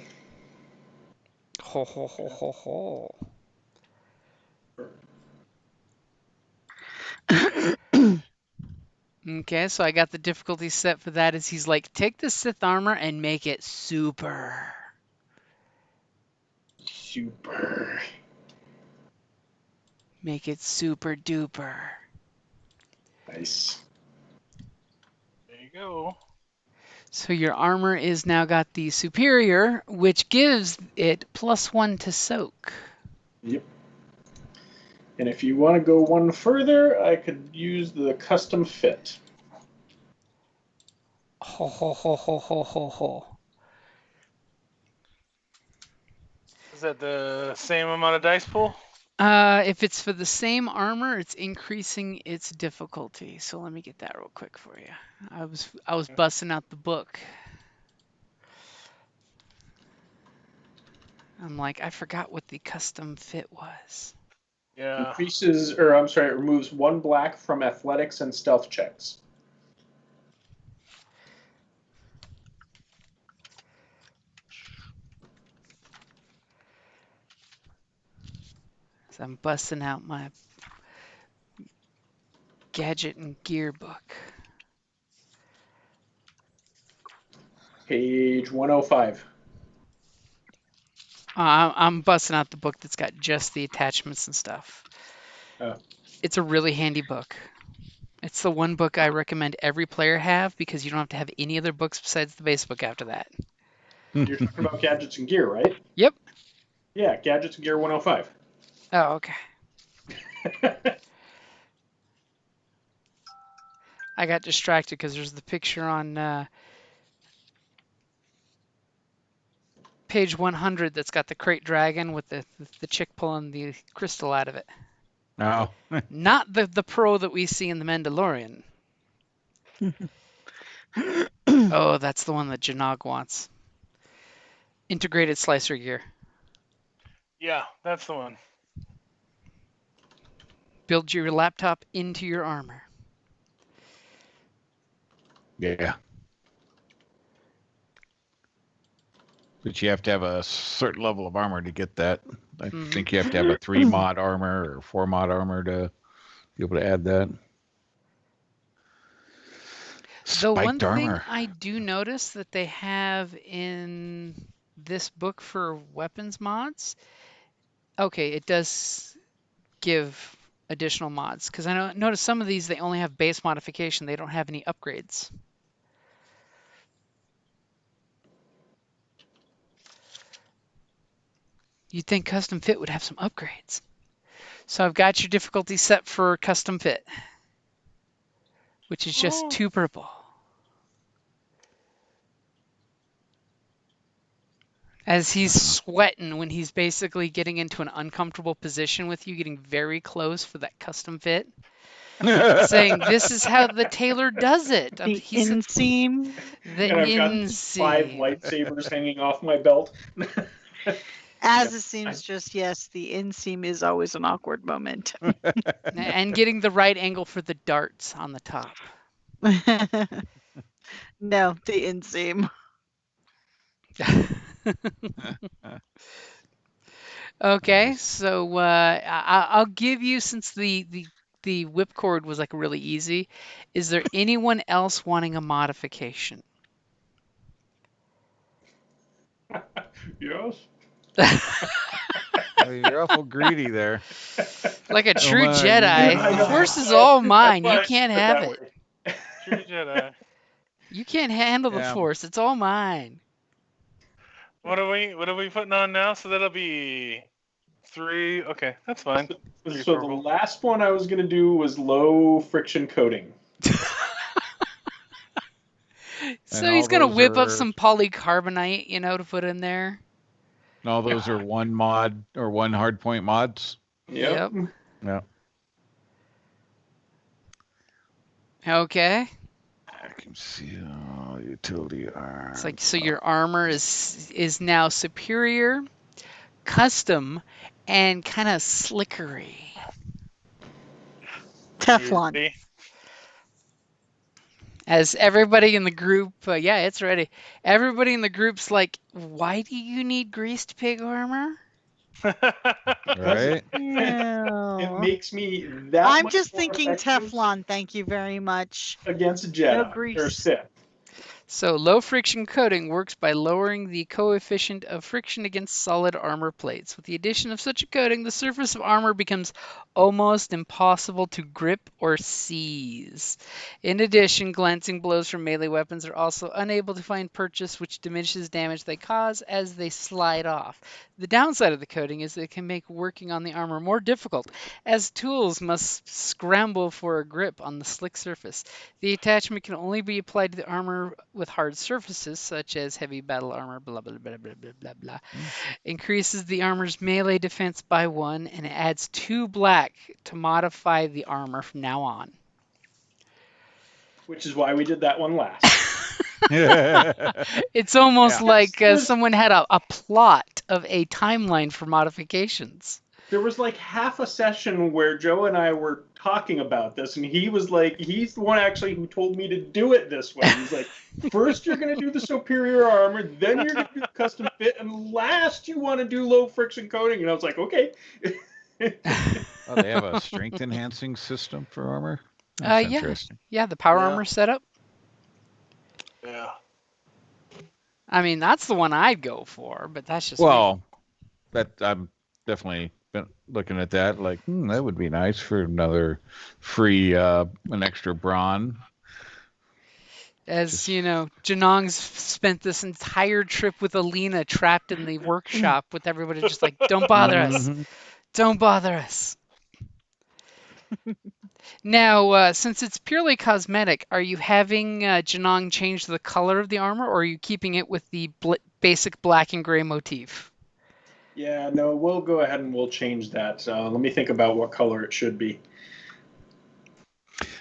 Ho ho ho ho ho. Okay, so I got the difficulty set for that is he's like, take the Sith armor and make it super. Super. Make it super duper. Nice. There you go. So your armor is now got the superior, which gives it +1 to soak. Yep. And if you want to go one further, I could use the custom fit. Ho ho ho ho ho ho ho. Is that the same amount of dice pool? If it's for the same armor, it's increasing its difficulty. So let me get that real quick for you. I was busting out the book. I'm like, I forgot what the custom fit was. Yeah. It removes one black from athletics and stealth checks. So I'm busting out my gadget and gear book. Page 105. I'm busting out the book that's got just the attachments and stuff. Oh. It's a really handy book. It's the one book I recommend every player have because you don't have to have any other books besides the base book after that. You're talking about gadgets and gear, right? Yep. Yeah, gadgets and gear 105. Oh, okay. I got distracted because there's the picture on page 100 that's got the crate dragon with the chick pulling the crystal out of it. No. Not the pro that we see in the Mandalorian. Oh, that's the one that Jannog wants. Integrated slicer gear. Yeah, that's the one. Build your laptop into your armor. Yeah. But you have to have a certain level of armor to get that. I think you have to have a 3 mod armor or 4 mod armor to be able to add that. The one Spiked thing armor. I do notice that they have in this book for weapons mods, okay, it does give additional mods because I notice some of these they only have base modification. They don't have any upgrades. You'd think custom fit would have some upgrades. So I've got your difficulty set for custom fit, which is just 2 purple. As he's sweating when he's basically getting into an uncomfortable position with you, getting very close for that custom fit, saying, "This is how the tailor does it." The He's inseam. the And I've got 5 inseam. lightsabers hanging off my belt. As a seamstress, yes, the inseam is always an awkward moment. And getting the right angle for the darts on the top. No, the inseam. Okay, so I'll give you, since the whipcord was like really easy. Is there anyone else wanting a modification? Yes. Oh, you're awful greedy there. Like a true my, you Jedi, need I the know. mine. Force is all mine. That's You why I can't said it have that it. way. True Jedi. You can't handle the Yeah. Force. It's all mine. What are we putting on now? So that'll be 3. Okay, that's fine. Three So the purple. last one I was going to do was low friction coating. So And he's all gonna those whip up are some polycarbonate, to put in there. all those are one mod or one hardpoint mods. Yep. Yeah. Okay. I can see utility arms. It's like so your armor is now superior, custom, and kind of slickery. Teflon. Ready? As everybody in the group, yeah, it's ready. Everybody in the group's like, "Why do you need greased pig armor?" Right? It No. makes me that I'm much just more thinking effective Teflon, thank you very much. against No Jedi or grease. Sith. So low friction coating works by lowering the coefficient of friction against solid armor plates. With the addition of such a coating, the surface of armor becomes almost impossible to grip or seize. In addition, glancing blows from melee weapons are also unable to find purchase, which diminishes damage they cause as they slide off. The downside of the coating is that it can make working on the armor more difficult, as tools must scramble for a grip on the slick surface. The attachment can only be applied to the armor with hard surfaces, such as heavy battle armor, blah, blah, blah, blah, blah, blah, blah. Increases the armor's melee defense by 1, and it adds 2 black to modify the armor from now on. Which is why we did that one last. It's almost Yeah. like There's- someone had a plot of a timeline for modifications. There was like half a session where Joe and I were talking about this, and he was like, he's the one actually who told me to do it this way. He's like, first you're going to do the superior armor, then you're going to do the custom fit, and last you want to do low friction coating. And I was like, okay. Oh, they have a strength enhancing system for armor. That's Yeah. interesting. Yeah, the power Yeah. armor setup. Yeah. I mean, that's the one I'd go for, but that's just me. Well, that I'm definitely been looking at that. Like, that would be nice for another free, an extra brawn. As Janong's spent this entire trip with Alina trapped in the workshop with everybody just like, don't bother us. Mhm. Don't bother us. Now, since it's purely cosmetic, are you having Janong change the color of the armor, or are you keeping it with the basic black and gray motif? Yeah, no, we'll go ahead and we'll change that. Let me think about what color it should be.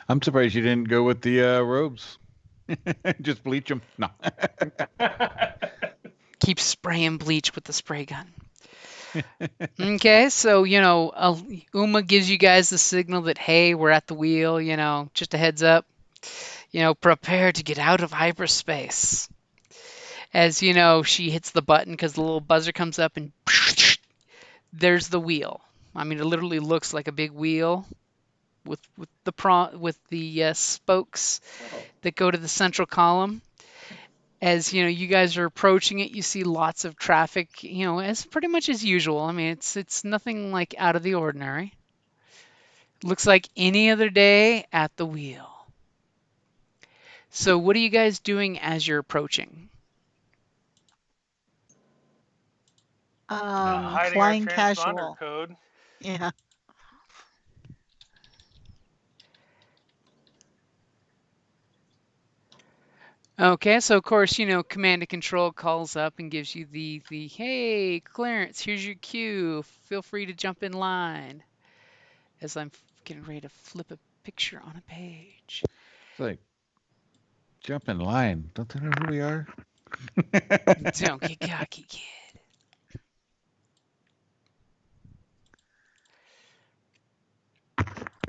I'm surprised you didn't go with the robes. Just bleach them. No. Keep spraying bleach with the spray gun. Okay, so Uma gives you guys the signal that, hey, we're at the wheel, just a heads up, prepare to get out of hyperspace. As she hits the button because the little buzzer comes up and there's the wheel. I mean, it literally looks like a big wheel with the spokes that go to the central column. As you guys are approaching it, you see lots of traffic, as pretty much as usual. I mean, it's nothing like out of the ordinary. Looks like any other day at the wheel. So what are you guys doing as you're approaching? Hiding Flying our transponder casual. code. Yeah. Okay, so of course, command and control calls up and gives you the hey, Clarence, here's your cue. Feel free to jump in line. As I'm getting ready to flip a picture on a page. It's like, jump in line. Don't they know who we are? Don't get cocky, kid.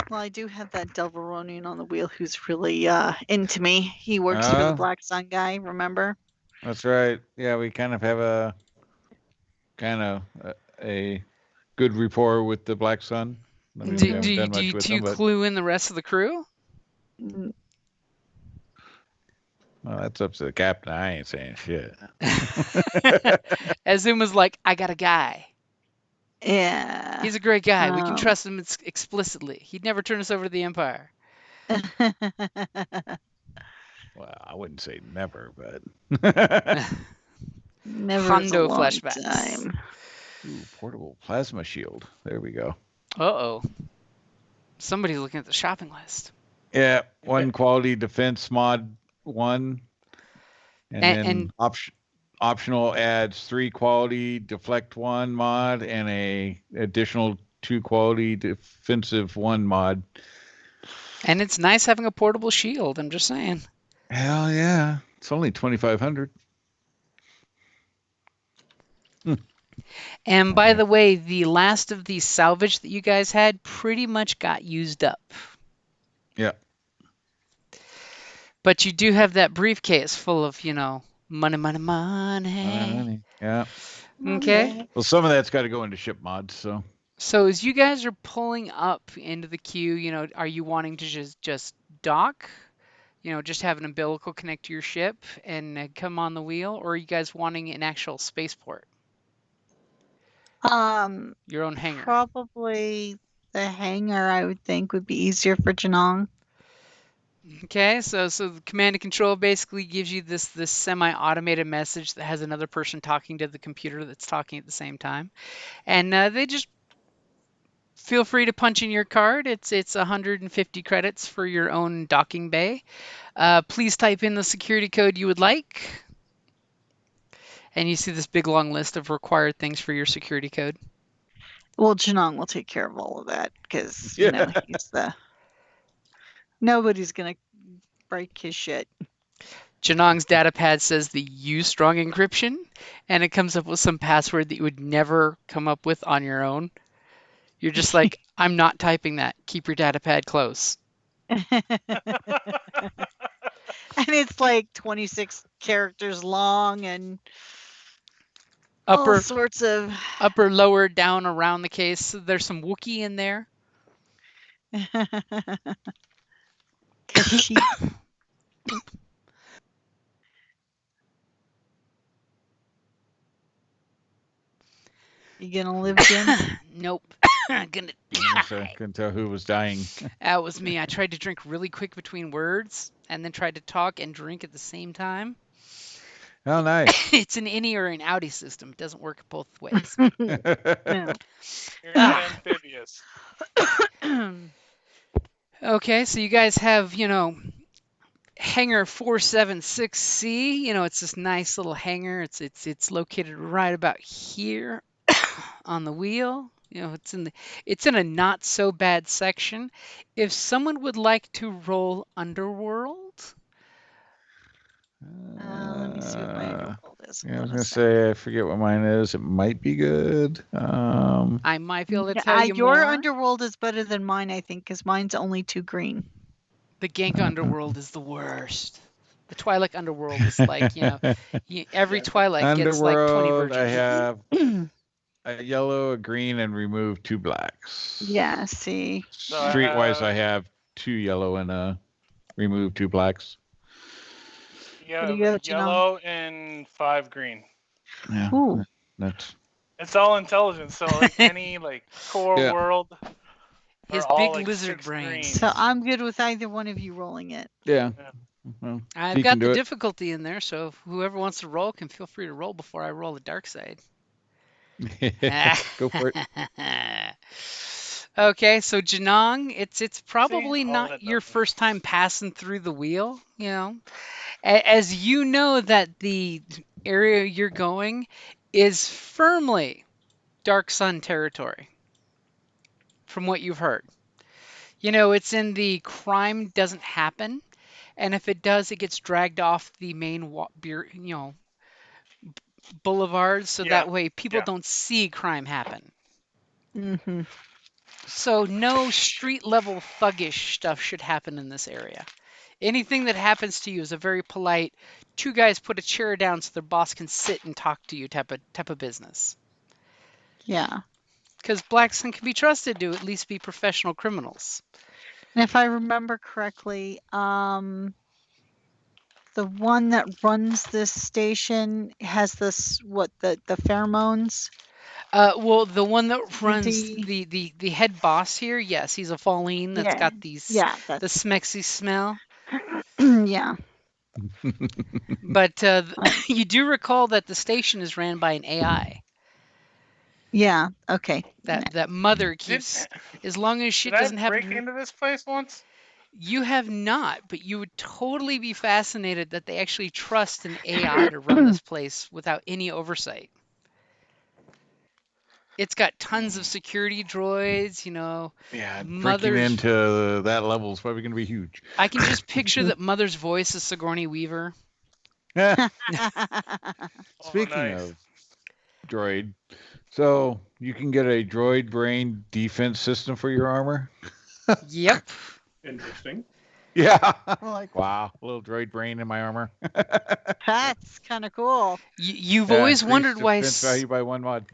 Well, I do have that Delveronian on the wheel who's really into me. He works for the Black Sun guy, remember? That's right. Yeah, we kind of have a good rapport with the Black Sun. I mean, we haven't done much with them, but clue in the rest of the crew? Well, that's up to the captain. I ain't saying shit. Azuma's like, I got a guy. Yeah. He's a great guy. We can Um, trust him explicitly. He'd never turn us over to the Empire. Well, I wouldn't say never, but Never is a Hondo long flashbacks. time. ooh, portable plasma shield. There we go. Uh-oh. Somebody's looking at the shopping list. Yeah, one quality defense mod 1, and then optional adds 3 quality deflect 1 mod and a additional 2 quality defensive 1 mod. And it's nice having a portable shield, I'm just saying. Hell yeah. It's only 2,500. And by the way, the last of the salvage that you guys had pretty much got used up. Yeah. But you do have that briefcase full of, money, money, money. Yeah. Okay. Well, some of that's got to go into ship mods, so. So as you guys are pulling up into the queue, are you wanting to just dock? Just have an umbilical connect to your ship and come on the wheel, or are you guys wanting an actual spaceport? Your own hangar. Probably the hangar, I would think, would be easier for Janong. Okay, so the command and control basically gives you this semi-automated message that has another person talking to the computer that's talking at the same time, and they just feel free to punch in your card. It's 150 credits for your own docking bay. Please type in the security code you would like, and you see this big long list of required things for your security code. Well, Janong will take care of all of that because Yeah. he's the. Nobody's gonna break his shit. Janong's data pad says the use strong encryption, and it comes up with some password that you would never come up with on your own. You're just like, I'm not typing that. Keep your data pad close. And it's like 26 characters long and all Upper, sorts of. lower, down, around the case. So there's some Wookiee in there. Kashif. You gonna live, Jim? Nope. Gonna I couldn't tell who was dying. That was me. I tried to drink really quick between words and then tried to talk and drink at the same time. Oh, nice. It's an innie or an outie system. It doesn't work both ways. No. You're not amphibious. Okay, so you guys have, hangar 476C. It's this nice little hangar. It's located right about here on the wheel. It's in a not so bad section. If someone would like to roll Underworld, Let me see what my underworld is. Yeah, I was gonna say I forget what mine is. It might be good. I might be able to tell you your more. underworld is better than mine, I think, because mine's only 2 green. The Gank Underworld is the worst. The Twilight Underworld is like, every Twilight gets like 20 Underworld, virgins. I have a yellow, a green, and remove 2 blacks. Yeah, see. So Streetwise, I have 2 yellow and remove 2 blacks. Yeah, you got, yellow and 5 green. Yeah, Ooh. that's. It's all intelligence, so like any core Yeah. world. His are all, big lizard 6 brain. greens. So I'm good with either one of you rolling it. Yeah. Yeah. Well, I've he got can do the it. difficulty in there, so whoever wants to roll can feel free to roll before I roll the dark side. Go for it. Okay, so Janong, it's probably all not that your does is- first time passing through the wheel, As you know that the area you're going is firmly Dark Sun territory, from what you've heard. It's in the crime doesn't happen, and if it does, it gets dragged off the main boulevards, so that way people don't see crime happen. Mm-hmm. So no street level thuggish stuff should happen in this area. Anything that happens to you is a very polite, 2 guys put a chair down so their boss can sit and talk to you type of business. Yeah. Because Black Sun can be trusted to at least be professional criminals. And if I remember correctly, The one that runs this station has this the pheromones. Well, the one that runs The the head boss here, yes, he's a Falleen that's yeah got the that's smexy smell. yeah. But you do recall that the station is ran by an AI. Yeah. Okay. That mother keeps, as long as shit Did I doesn't happen break to her. into this place once? You have not, but you would totally be fascinated that they actually trust an AI to run this place without any oversight. It's got tons of security droids, Yeah, breaking Mother's. into that level is probably going to be huge. I can just picture that Mother's voice is Sigourney Weaver. Speaking nice. of droid, so you can get a droid brain defense system for your armor. Yep. Interesting. Yeah, like wow, a little droid brain in my armor. That's kind of cool. You've Yeah, always increased wondered why. defense value by 1 mod.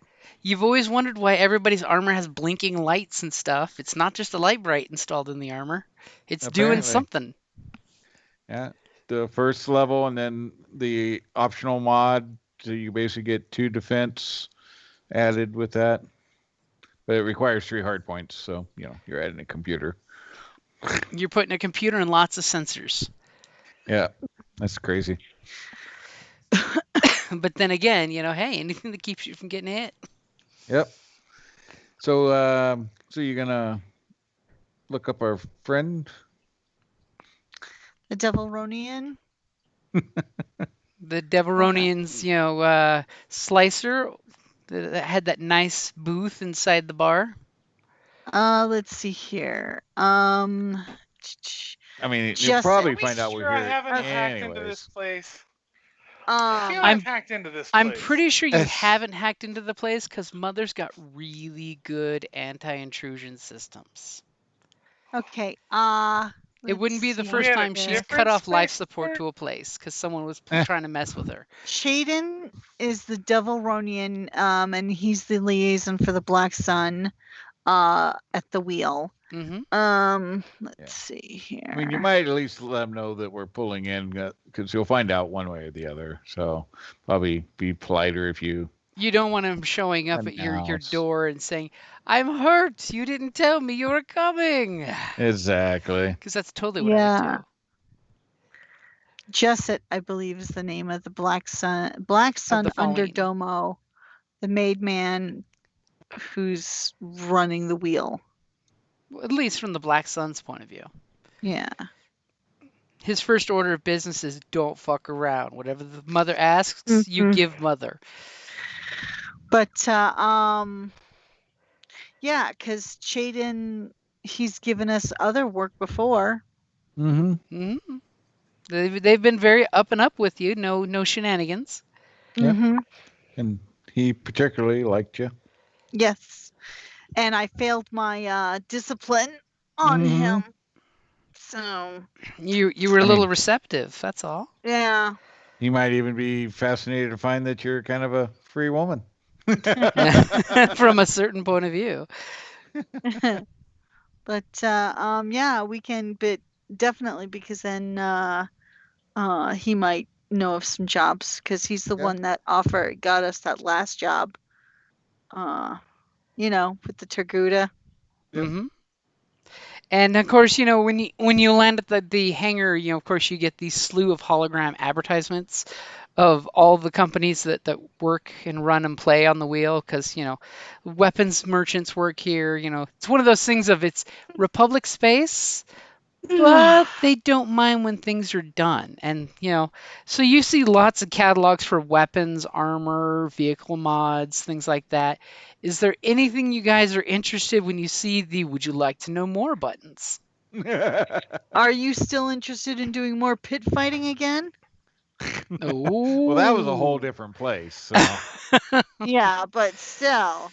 You've always wondered why everybody's armor has blinking lights and stuff. It's not just a light bright installed in the armor. It's doing Apparently. something. Yeah, the first level and then the optional mod, so you basically get 2 defense added with that. But it requires 3 hard points, so you're adding a computer. You're putting a computer and lots of sensors. Yeah, that's crazy. But then again, hey, anything that keeps you from getting hit. Yep. So, so you're gonna look up our friend, The Devilronian. The Devilronian's, slicer that had that nice booth inside the bar. Let's see here. I mean, you'll Just- probably Are we find out sure we're I here haven't hacked into anyways. this place. I feel I'm- I've hacked into this place. I'm pretty sure you Yes. haven't hacked into the place because Mother's got really good anti-intrusion systems. Okay. It wouldn't be the let's first We had a time she's different cut off life space support there? to a place because someone was trying to mess with her. Shaden is the Devilronian, and he's the liaison for the Black Sun, at the wheel. Hmm. Let's Yeah. see here. I mean, you might at least let them know that we're pulling in because you'll find out one way or the other. So probably be politer if you. You don't want him showing up at your Announce. door and saying, "I'm hurt. You didn't tell me you were coming." Exactly. Because that's totally what I Yeah. would do. Jesset, I believe, is the name of the Black Sun. Black Sun under Falleen. Domo, the maid man who's running the wheel. At least from the Black Sun's point of view. Yeah. His first order of business is don't fuck around. Whatever the Mother asks, you Mhm. give Mother. But yeah, because Shaden, he's given us other work before. Mm-hmm. Hmm. They've been very up and up with you. No shenanigans. Yep. Mm-hmm. And he particularly liked you. Yes. And I failed my discipline on Mhm. him. So You were a I little mean- receptive. That's all. yeah. He might even be fascinated to find that you're kind of a free woman. From a certain point of view. But yeah, we can, but definitely because then he might know of some jobs because he's the Yeah. one that got us that last job. With the Targuda. Yep. Hmm. And of course, when you land at the hangar, of course you get these slew of hologram advertisements of all the companies that work and run and play on the wheel because weapons merchants work here. It's one of those things of it's Republic space, but they don't mind when things are done. And so you see lots of catalogs for weapons, armor, vehicle mods, things like that. Is there anything you guys are interested when you see the "Would you like to know more" buttons? Are you still interested in doing more pit fighting again? Well, that was a whole Ooh. different place. So. Yeah, but still.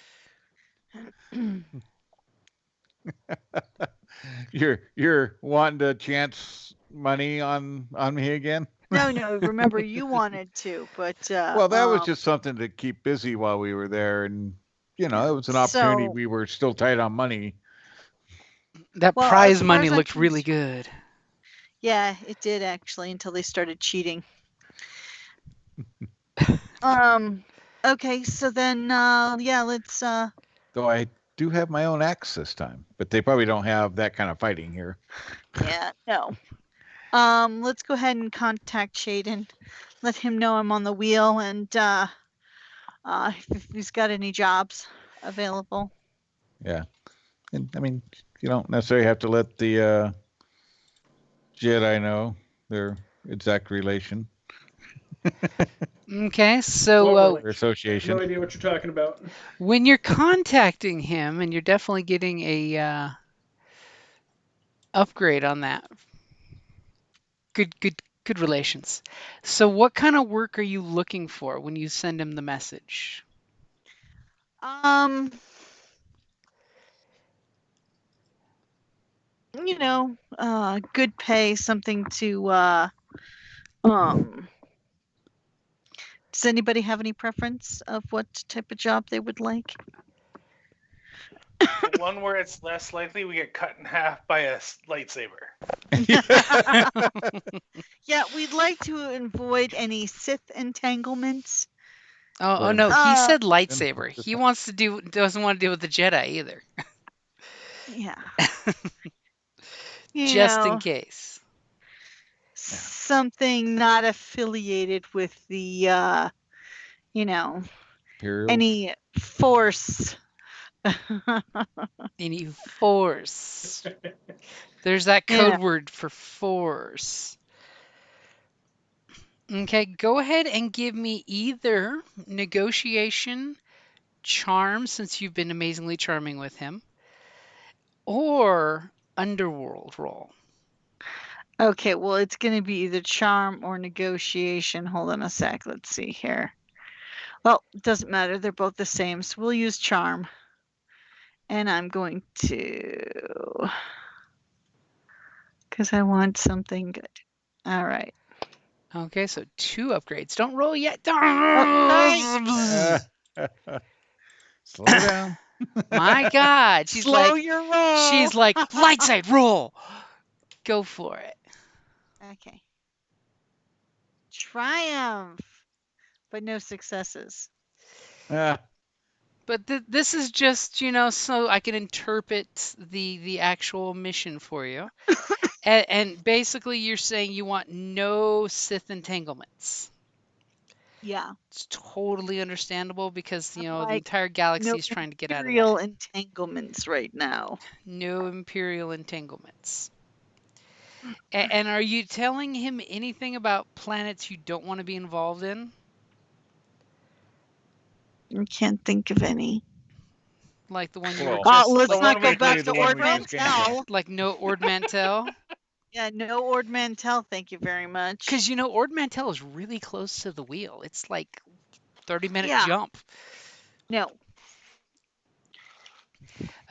You're wanting to chance money on me again? No, remember you wanted to, but Well, that was just something to keep busy while we were there, and it was an opportunity. So- We were still tight on money. That Well, as prize far money as I'm looked really good. Yeah, it did actually until they started cheating. Okay, so then yeah, let's Though I do have my own axe this time, but they probably don't have that kind of fighting here. yeah, no. Let's go ahead and contact Shaden. Let him know I'm on the wheel and if he's got any jobs available. Yeah. And I mean, you don't necessarily have to let the Jedi know their exact relation Okay, so What or relation? association. No idea what you're talking about. when you're contacting him, and you're definitely getting a upgrade on that. Good relations. So what kind of work are you looking for when you send him the message? You know, good pay, something to um does anybody have any preference of what type of job they would like? One where it's less likely we get cut in half by a lightsaber. Yeah, we'd like to avoid any Sith entanglements. Oh Or- no, he said Then- lightsaber. He doesn't want to deal with the Jedi either. Yeah. You Just in know, case. something not affiliated with the you know, Imperials. any force. Any force. There's that Yeah. code word for force. Okay, go ahead and give me either negotiation, charm, since you've been amazingly charming with him, or underworld roll. Okay, well, it's going to be either charm or negotiation. Hold on a sec. Let's see here. Well, it doesn't matter. They're both the same. So we'll use charm. And I'm going to, because I want something good. All right. Okay, so 2 upgrades. Don't roll yet. Oh, Slow down. My God, she's slow like, your roll. light side roll. Go for it. Okay. Triumph, but no successes. But this is just, so I can interpret the actual mission for you. And basically, you're saying you want no Sith entanglements. Yeah. It's totally understandable because, the Like, entire galaxy no is trying to get out of imperial that. entanglements right now. No Imperial entanglements. And are you telling him anything about planets you don't want to be involved in? I can't think of any. Like the one you were Well, just Let's The not one go we back just to the one Ord we just came from. Mantell. like no Ord Mantell? Yeah, no Ord Mantell, thank you very much. Because Ord Mantell is really close to the wheel. It's like 30-minute Yeah. jump. No.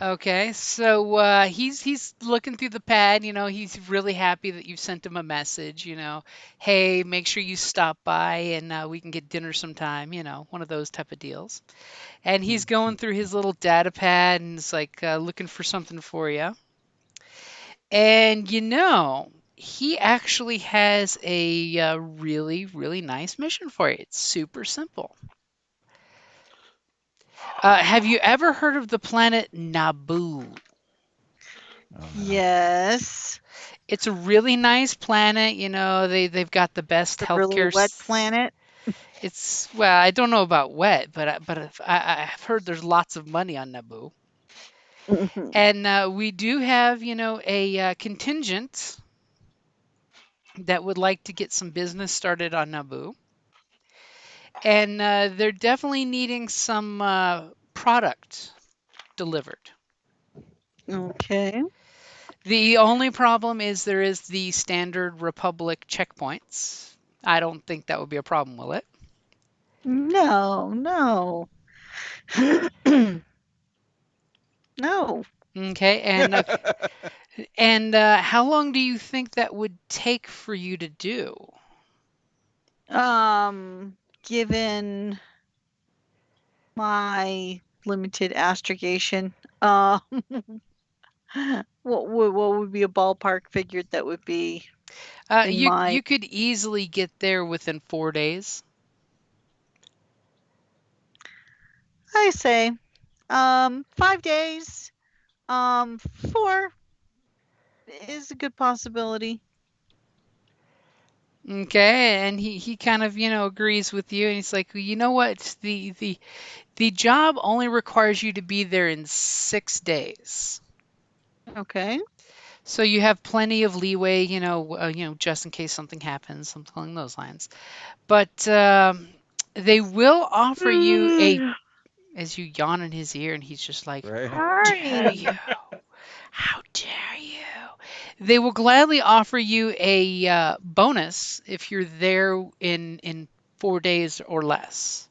Okay, so he's looking through the pad. He's really happy that you sent him a message. Hey, make sure you stop by and we can get dinner sometime. One of those type of deals. And he's going through his little data pad and it's like looking for something for you. And he actually has a really, really nice mission for you. It's super simple. Have you ever heard of the planet Naboo? Oh, no. Yes. It's a really nice planet. They've got the best It's a really healthcare. wet planet. Well, I don't know about wet, but I've heard there's lots of money on Naboo. Mhm. And we do have, a contingent that would like to get some business started on Naboo. And they're definitely needing some product delivered. Okay. The only problem is there is the standard Republic checkpoints. I don't think that would be a problem, will it? No, no. No. Okay, and how long do you think that would take for you to do? Given my limited astrogation, What would be a ballpark figure that would be in my? You could easily get there within 4 days. I say, 5 days. 4 is a good possibility. Okay, and he kind of, agrees with you, and he's like, "Well, you know what? The job only requires you to be there in 6 days. Okay. So you have plenty of leeway, just in case something happens, something along those lines. But they will offer you as you yawn in his ear, and he's just like, Right. "How dare you? How dare you?" They will gladly offer you a bonus if you're there in 4 days or less.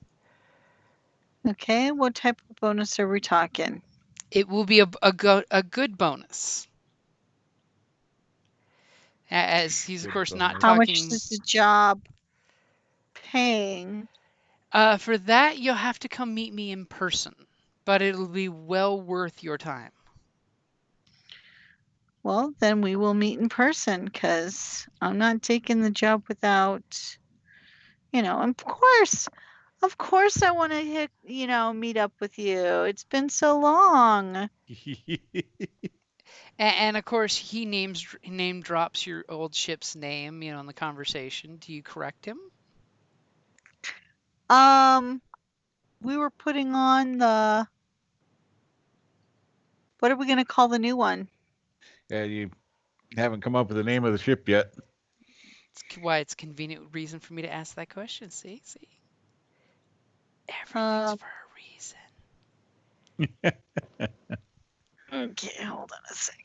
Okay. What type of bonus are we talking? It will be a good bonus. As he's, of Good course, not bonus. How much talking. is the job paying? For that, you'll have to come meet me in person, but it'll be well worth your time. Well, then we will meet in person because I'm not taking the job without, of course I want to meet up with you. It's been so long. And of course, he name drops your old ship's name, in the conversation. Do you correct him? We were putting on what are we going to call the new one? Yeah, you haven't come up with the name of the ship yet. Why it's a convenient reason for me to ask that question. See? Everything's for a reason. Okay, hold on a sec.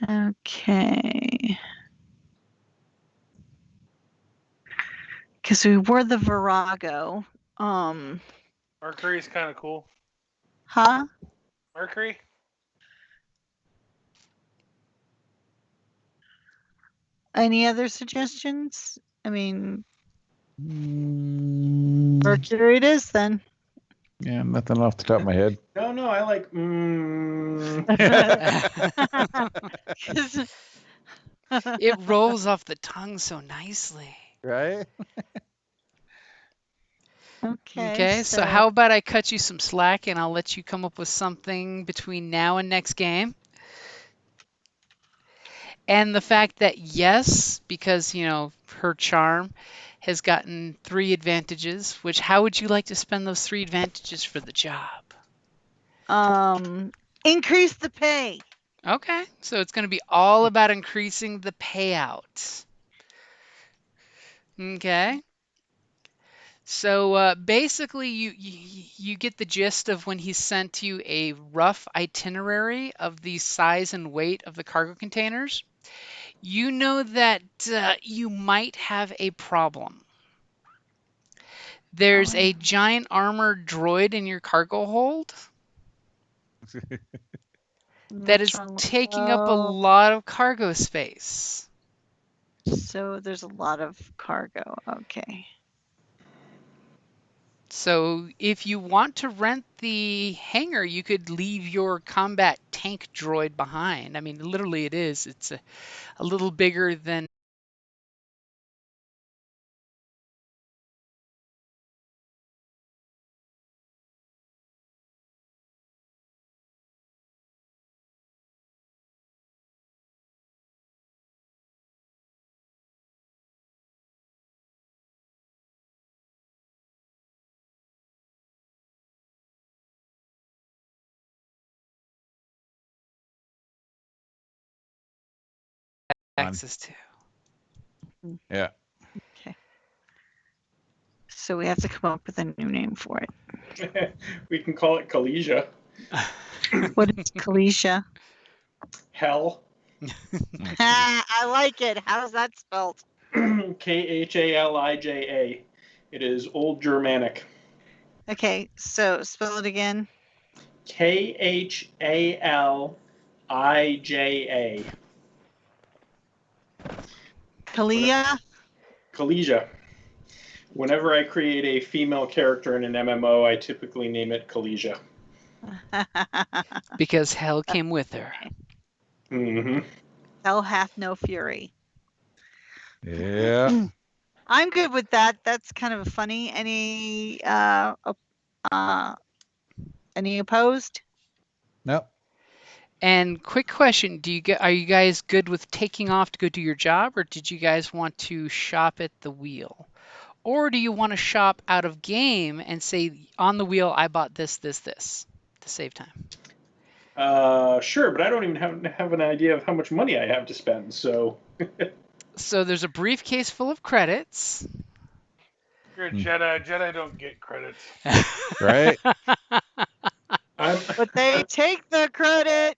Okay. Because we were the Virago. Mercury's kind of cool. Huh? Mercury? Any other suggestions? I mean, Mm, Mercury it is then. yeah, nothing off the top of my head. No, I like. 'Cause- It rolls off the tongue so nicely. Right? Okay, so how about I cut you some slack and I'll let you come up with something between now and next game? And the fact that, yes, because, her charm has gotten 3 advantages, which how would you like to spend those 3 advantages for the job? Increase the pay. Okay, so it's going to be all about increasing the payout. Okay. So basically, you get the gist of when he sent you a rough itinerary of the size and weight of the cargo containers. You know that you might have a problem. There's a giant armored droid in your cargo hold that is taking up a lot of cargo space. So there's a lot of cargo. Okay. So if you want to rent the hangar, you could leave your combat tank droid behind. I mean, literally it is. It's a little bigger than access to. Yeah. Okay. So we have to come up with a new name for it. We can call it Kalesia. What is Kalesia? Hell. I like it. How's that spelled? Khalija. It is Old Germanic. Okay, so spell it again. Khalija. Kalia? Kalesia. Whenever I create a female character in an MMO, I typically name it Kalesia. Because hell came with her. Mm-hmm. Hell hath no fury. Yeah. I'm good with that. That's kind of funny. Any opposed? No. And quick question, are you guys good with taking off to go do your job, or did you guys want to shop at the wheel? Or do you want to shop out of game and say on the wheel I bought this to save time? Sure, but I don't even have an idea of how much money I have to spend. So So there's a briefcase full of credits. You're a Jedi. Jedi don't get credits. Right. But they take the credit.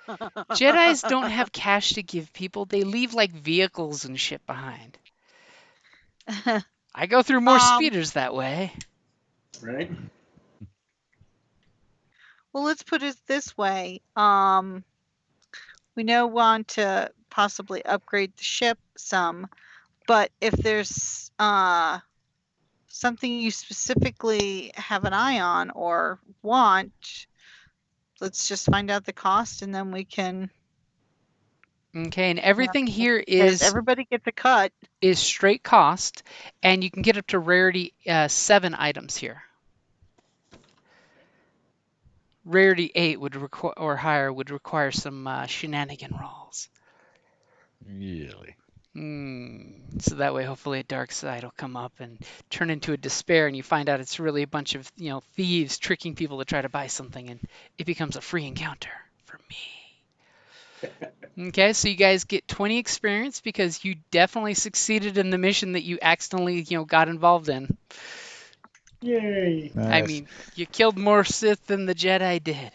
Jedis don't have cash to give people. They leave like vehicles and shit behind. I go through more speeders that way. right. Well, let's put it this way. We know we want to possibly upgrade the ship some, but if there's something you specifically have an eye on or want, let's just find out the cost and then we can. Okay, and everything here Because everybody gets a cut. Is straight cost, and you can get up to rarity 7 items here. Rarity 8 would require, or higher, would require some shenanigan rolls. Really. So that way, hopefully, a dark side will come up and turn into a despair, and you find out it's really a bunch of thieves tricking people to try to buy something, and it becomes a free encounter for me. Okay, so you guys get 20 experience because you definitely succeeded in the mission that you accidentally, got involved in. Yay! Nice. I mean, you killed more Sith than the Jedi did.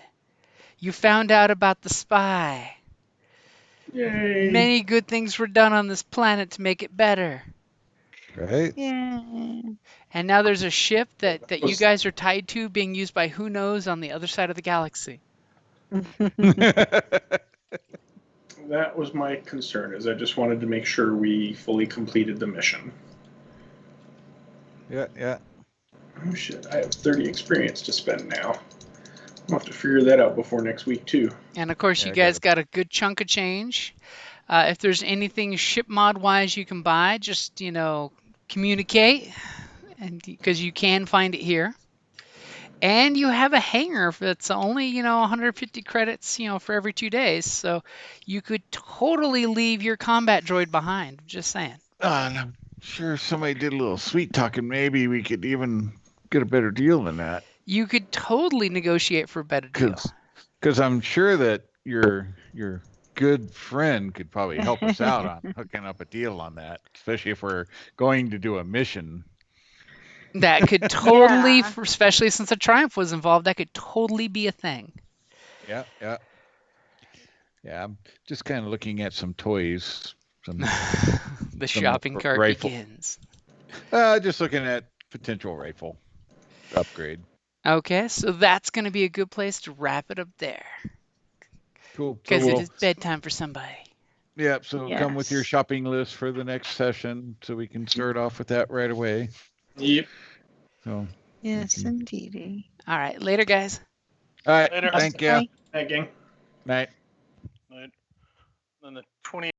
You found out about the spy. Yay! Many good things were done on this planet to make it better. Right. Yeah. And now there's a ship that you guys are tied to being used by who knows on the other side of the galaxy. That was my concern, is I just wanted to make sure we fully completed the mission. Yeah. Oh shit, I have 30 experience to spend now. I'll have to figure that out before next week too. And of course, Yeah, you I guys got a good chunk of change. If there's anything ship mod wise you can buy, just communicate, and because you can find it here. And you have a hangar that's only 150 credits for every 2 days, so you could totally leave your combat droid behind. Just saying. And I'm sure if somebody did a little sweet talking, maybe we could even get a better deal than that. You could totally negotiate for a better deal. Because I'm sure that your good friend could probably help us out on hooking up a deal on that, especially if we're going to do a mission. That could totally, especially since a Triumph was involved, that could totally be a thing. Yeah. I'm just kind of looking at some toys. The shopping cart begins. Just looking at potential rifle upgrade. Okay, so that's going to be a good place to wrap it up there. Cool. Because it is bedtime for somebody. Yeah, so come with your shopping list for the next session so we can start off with that right away. Yep. So. Yes, indeed. All right, later, guys. All right, Later. thank you. Night, gang. Night. Then the 20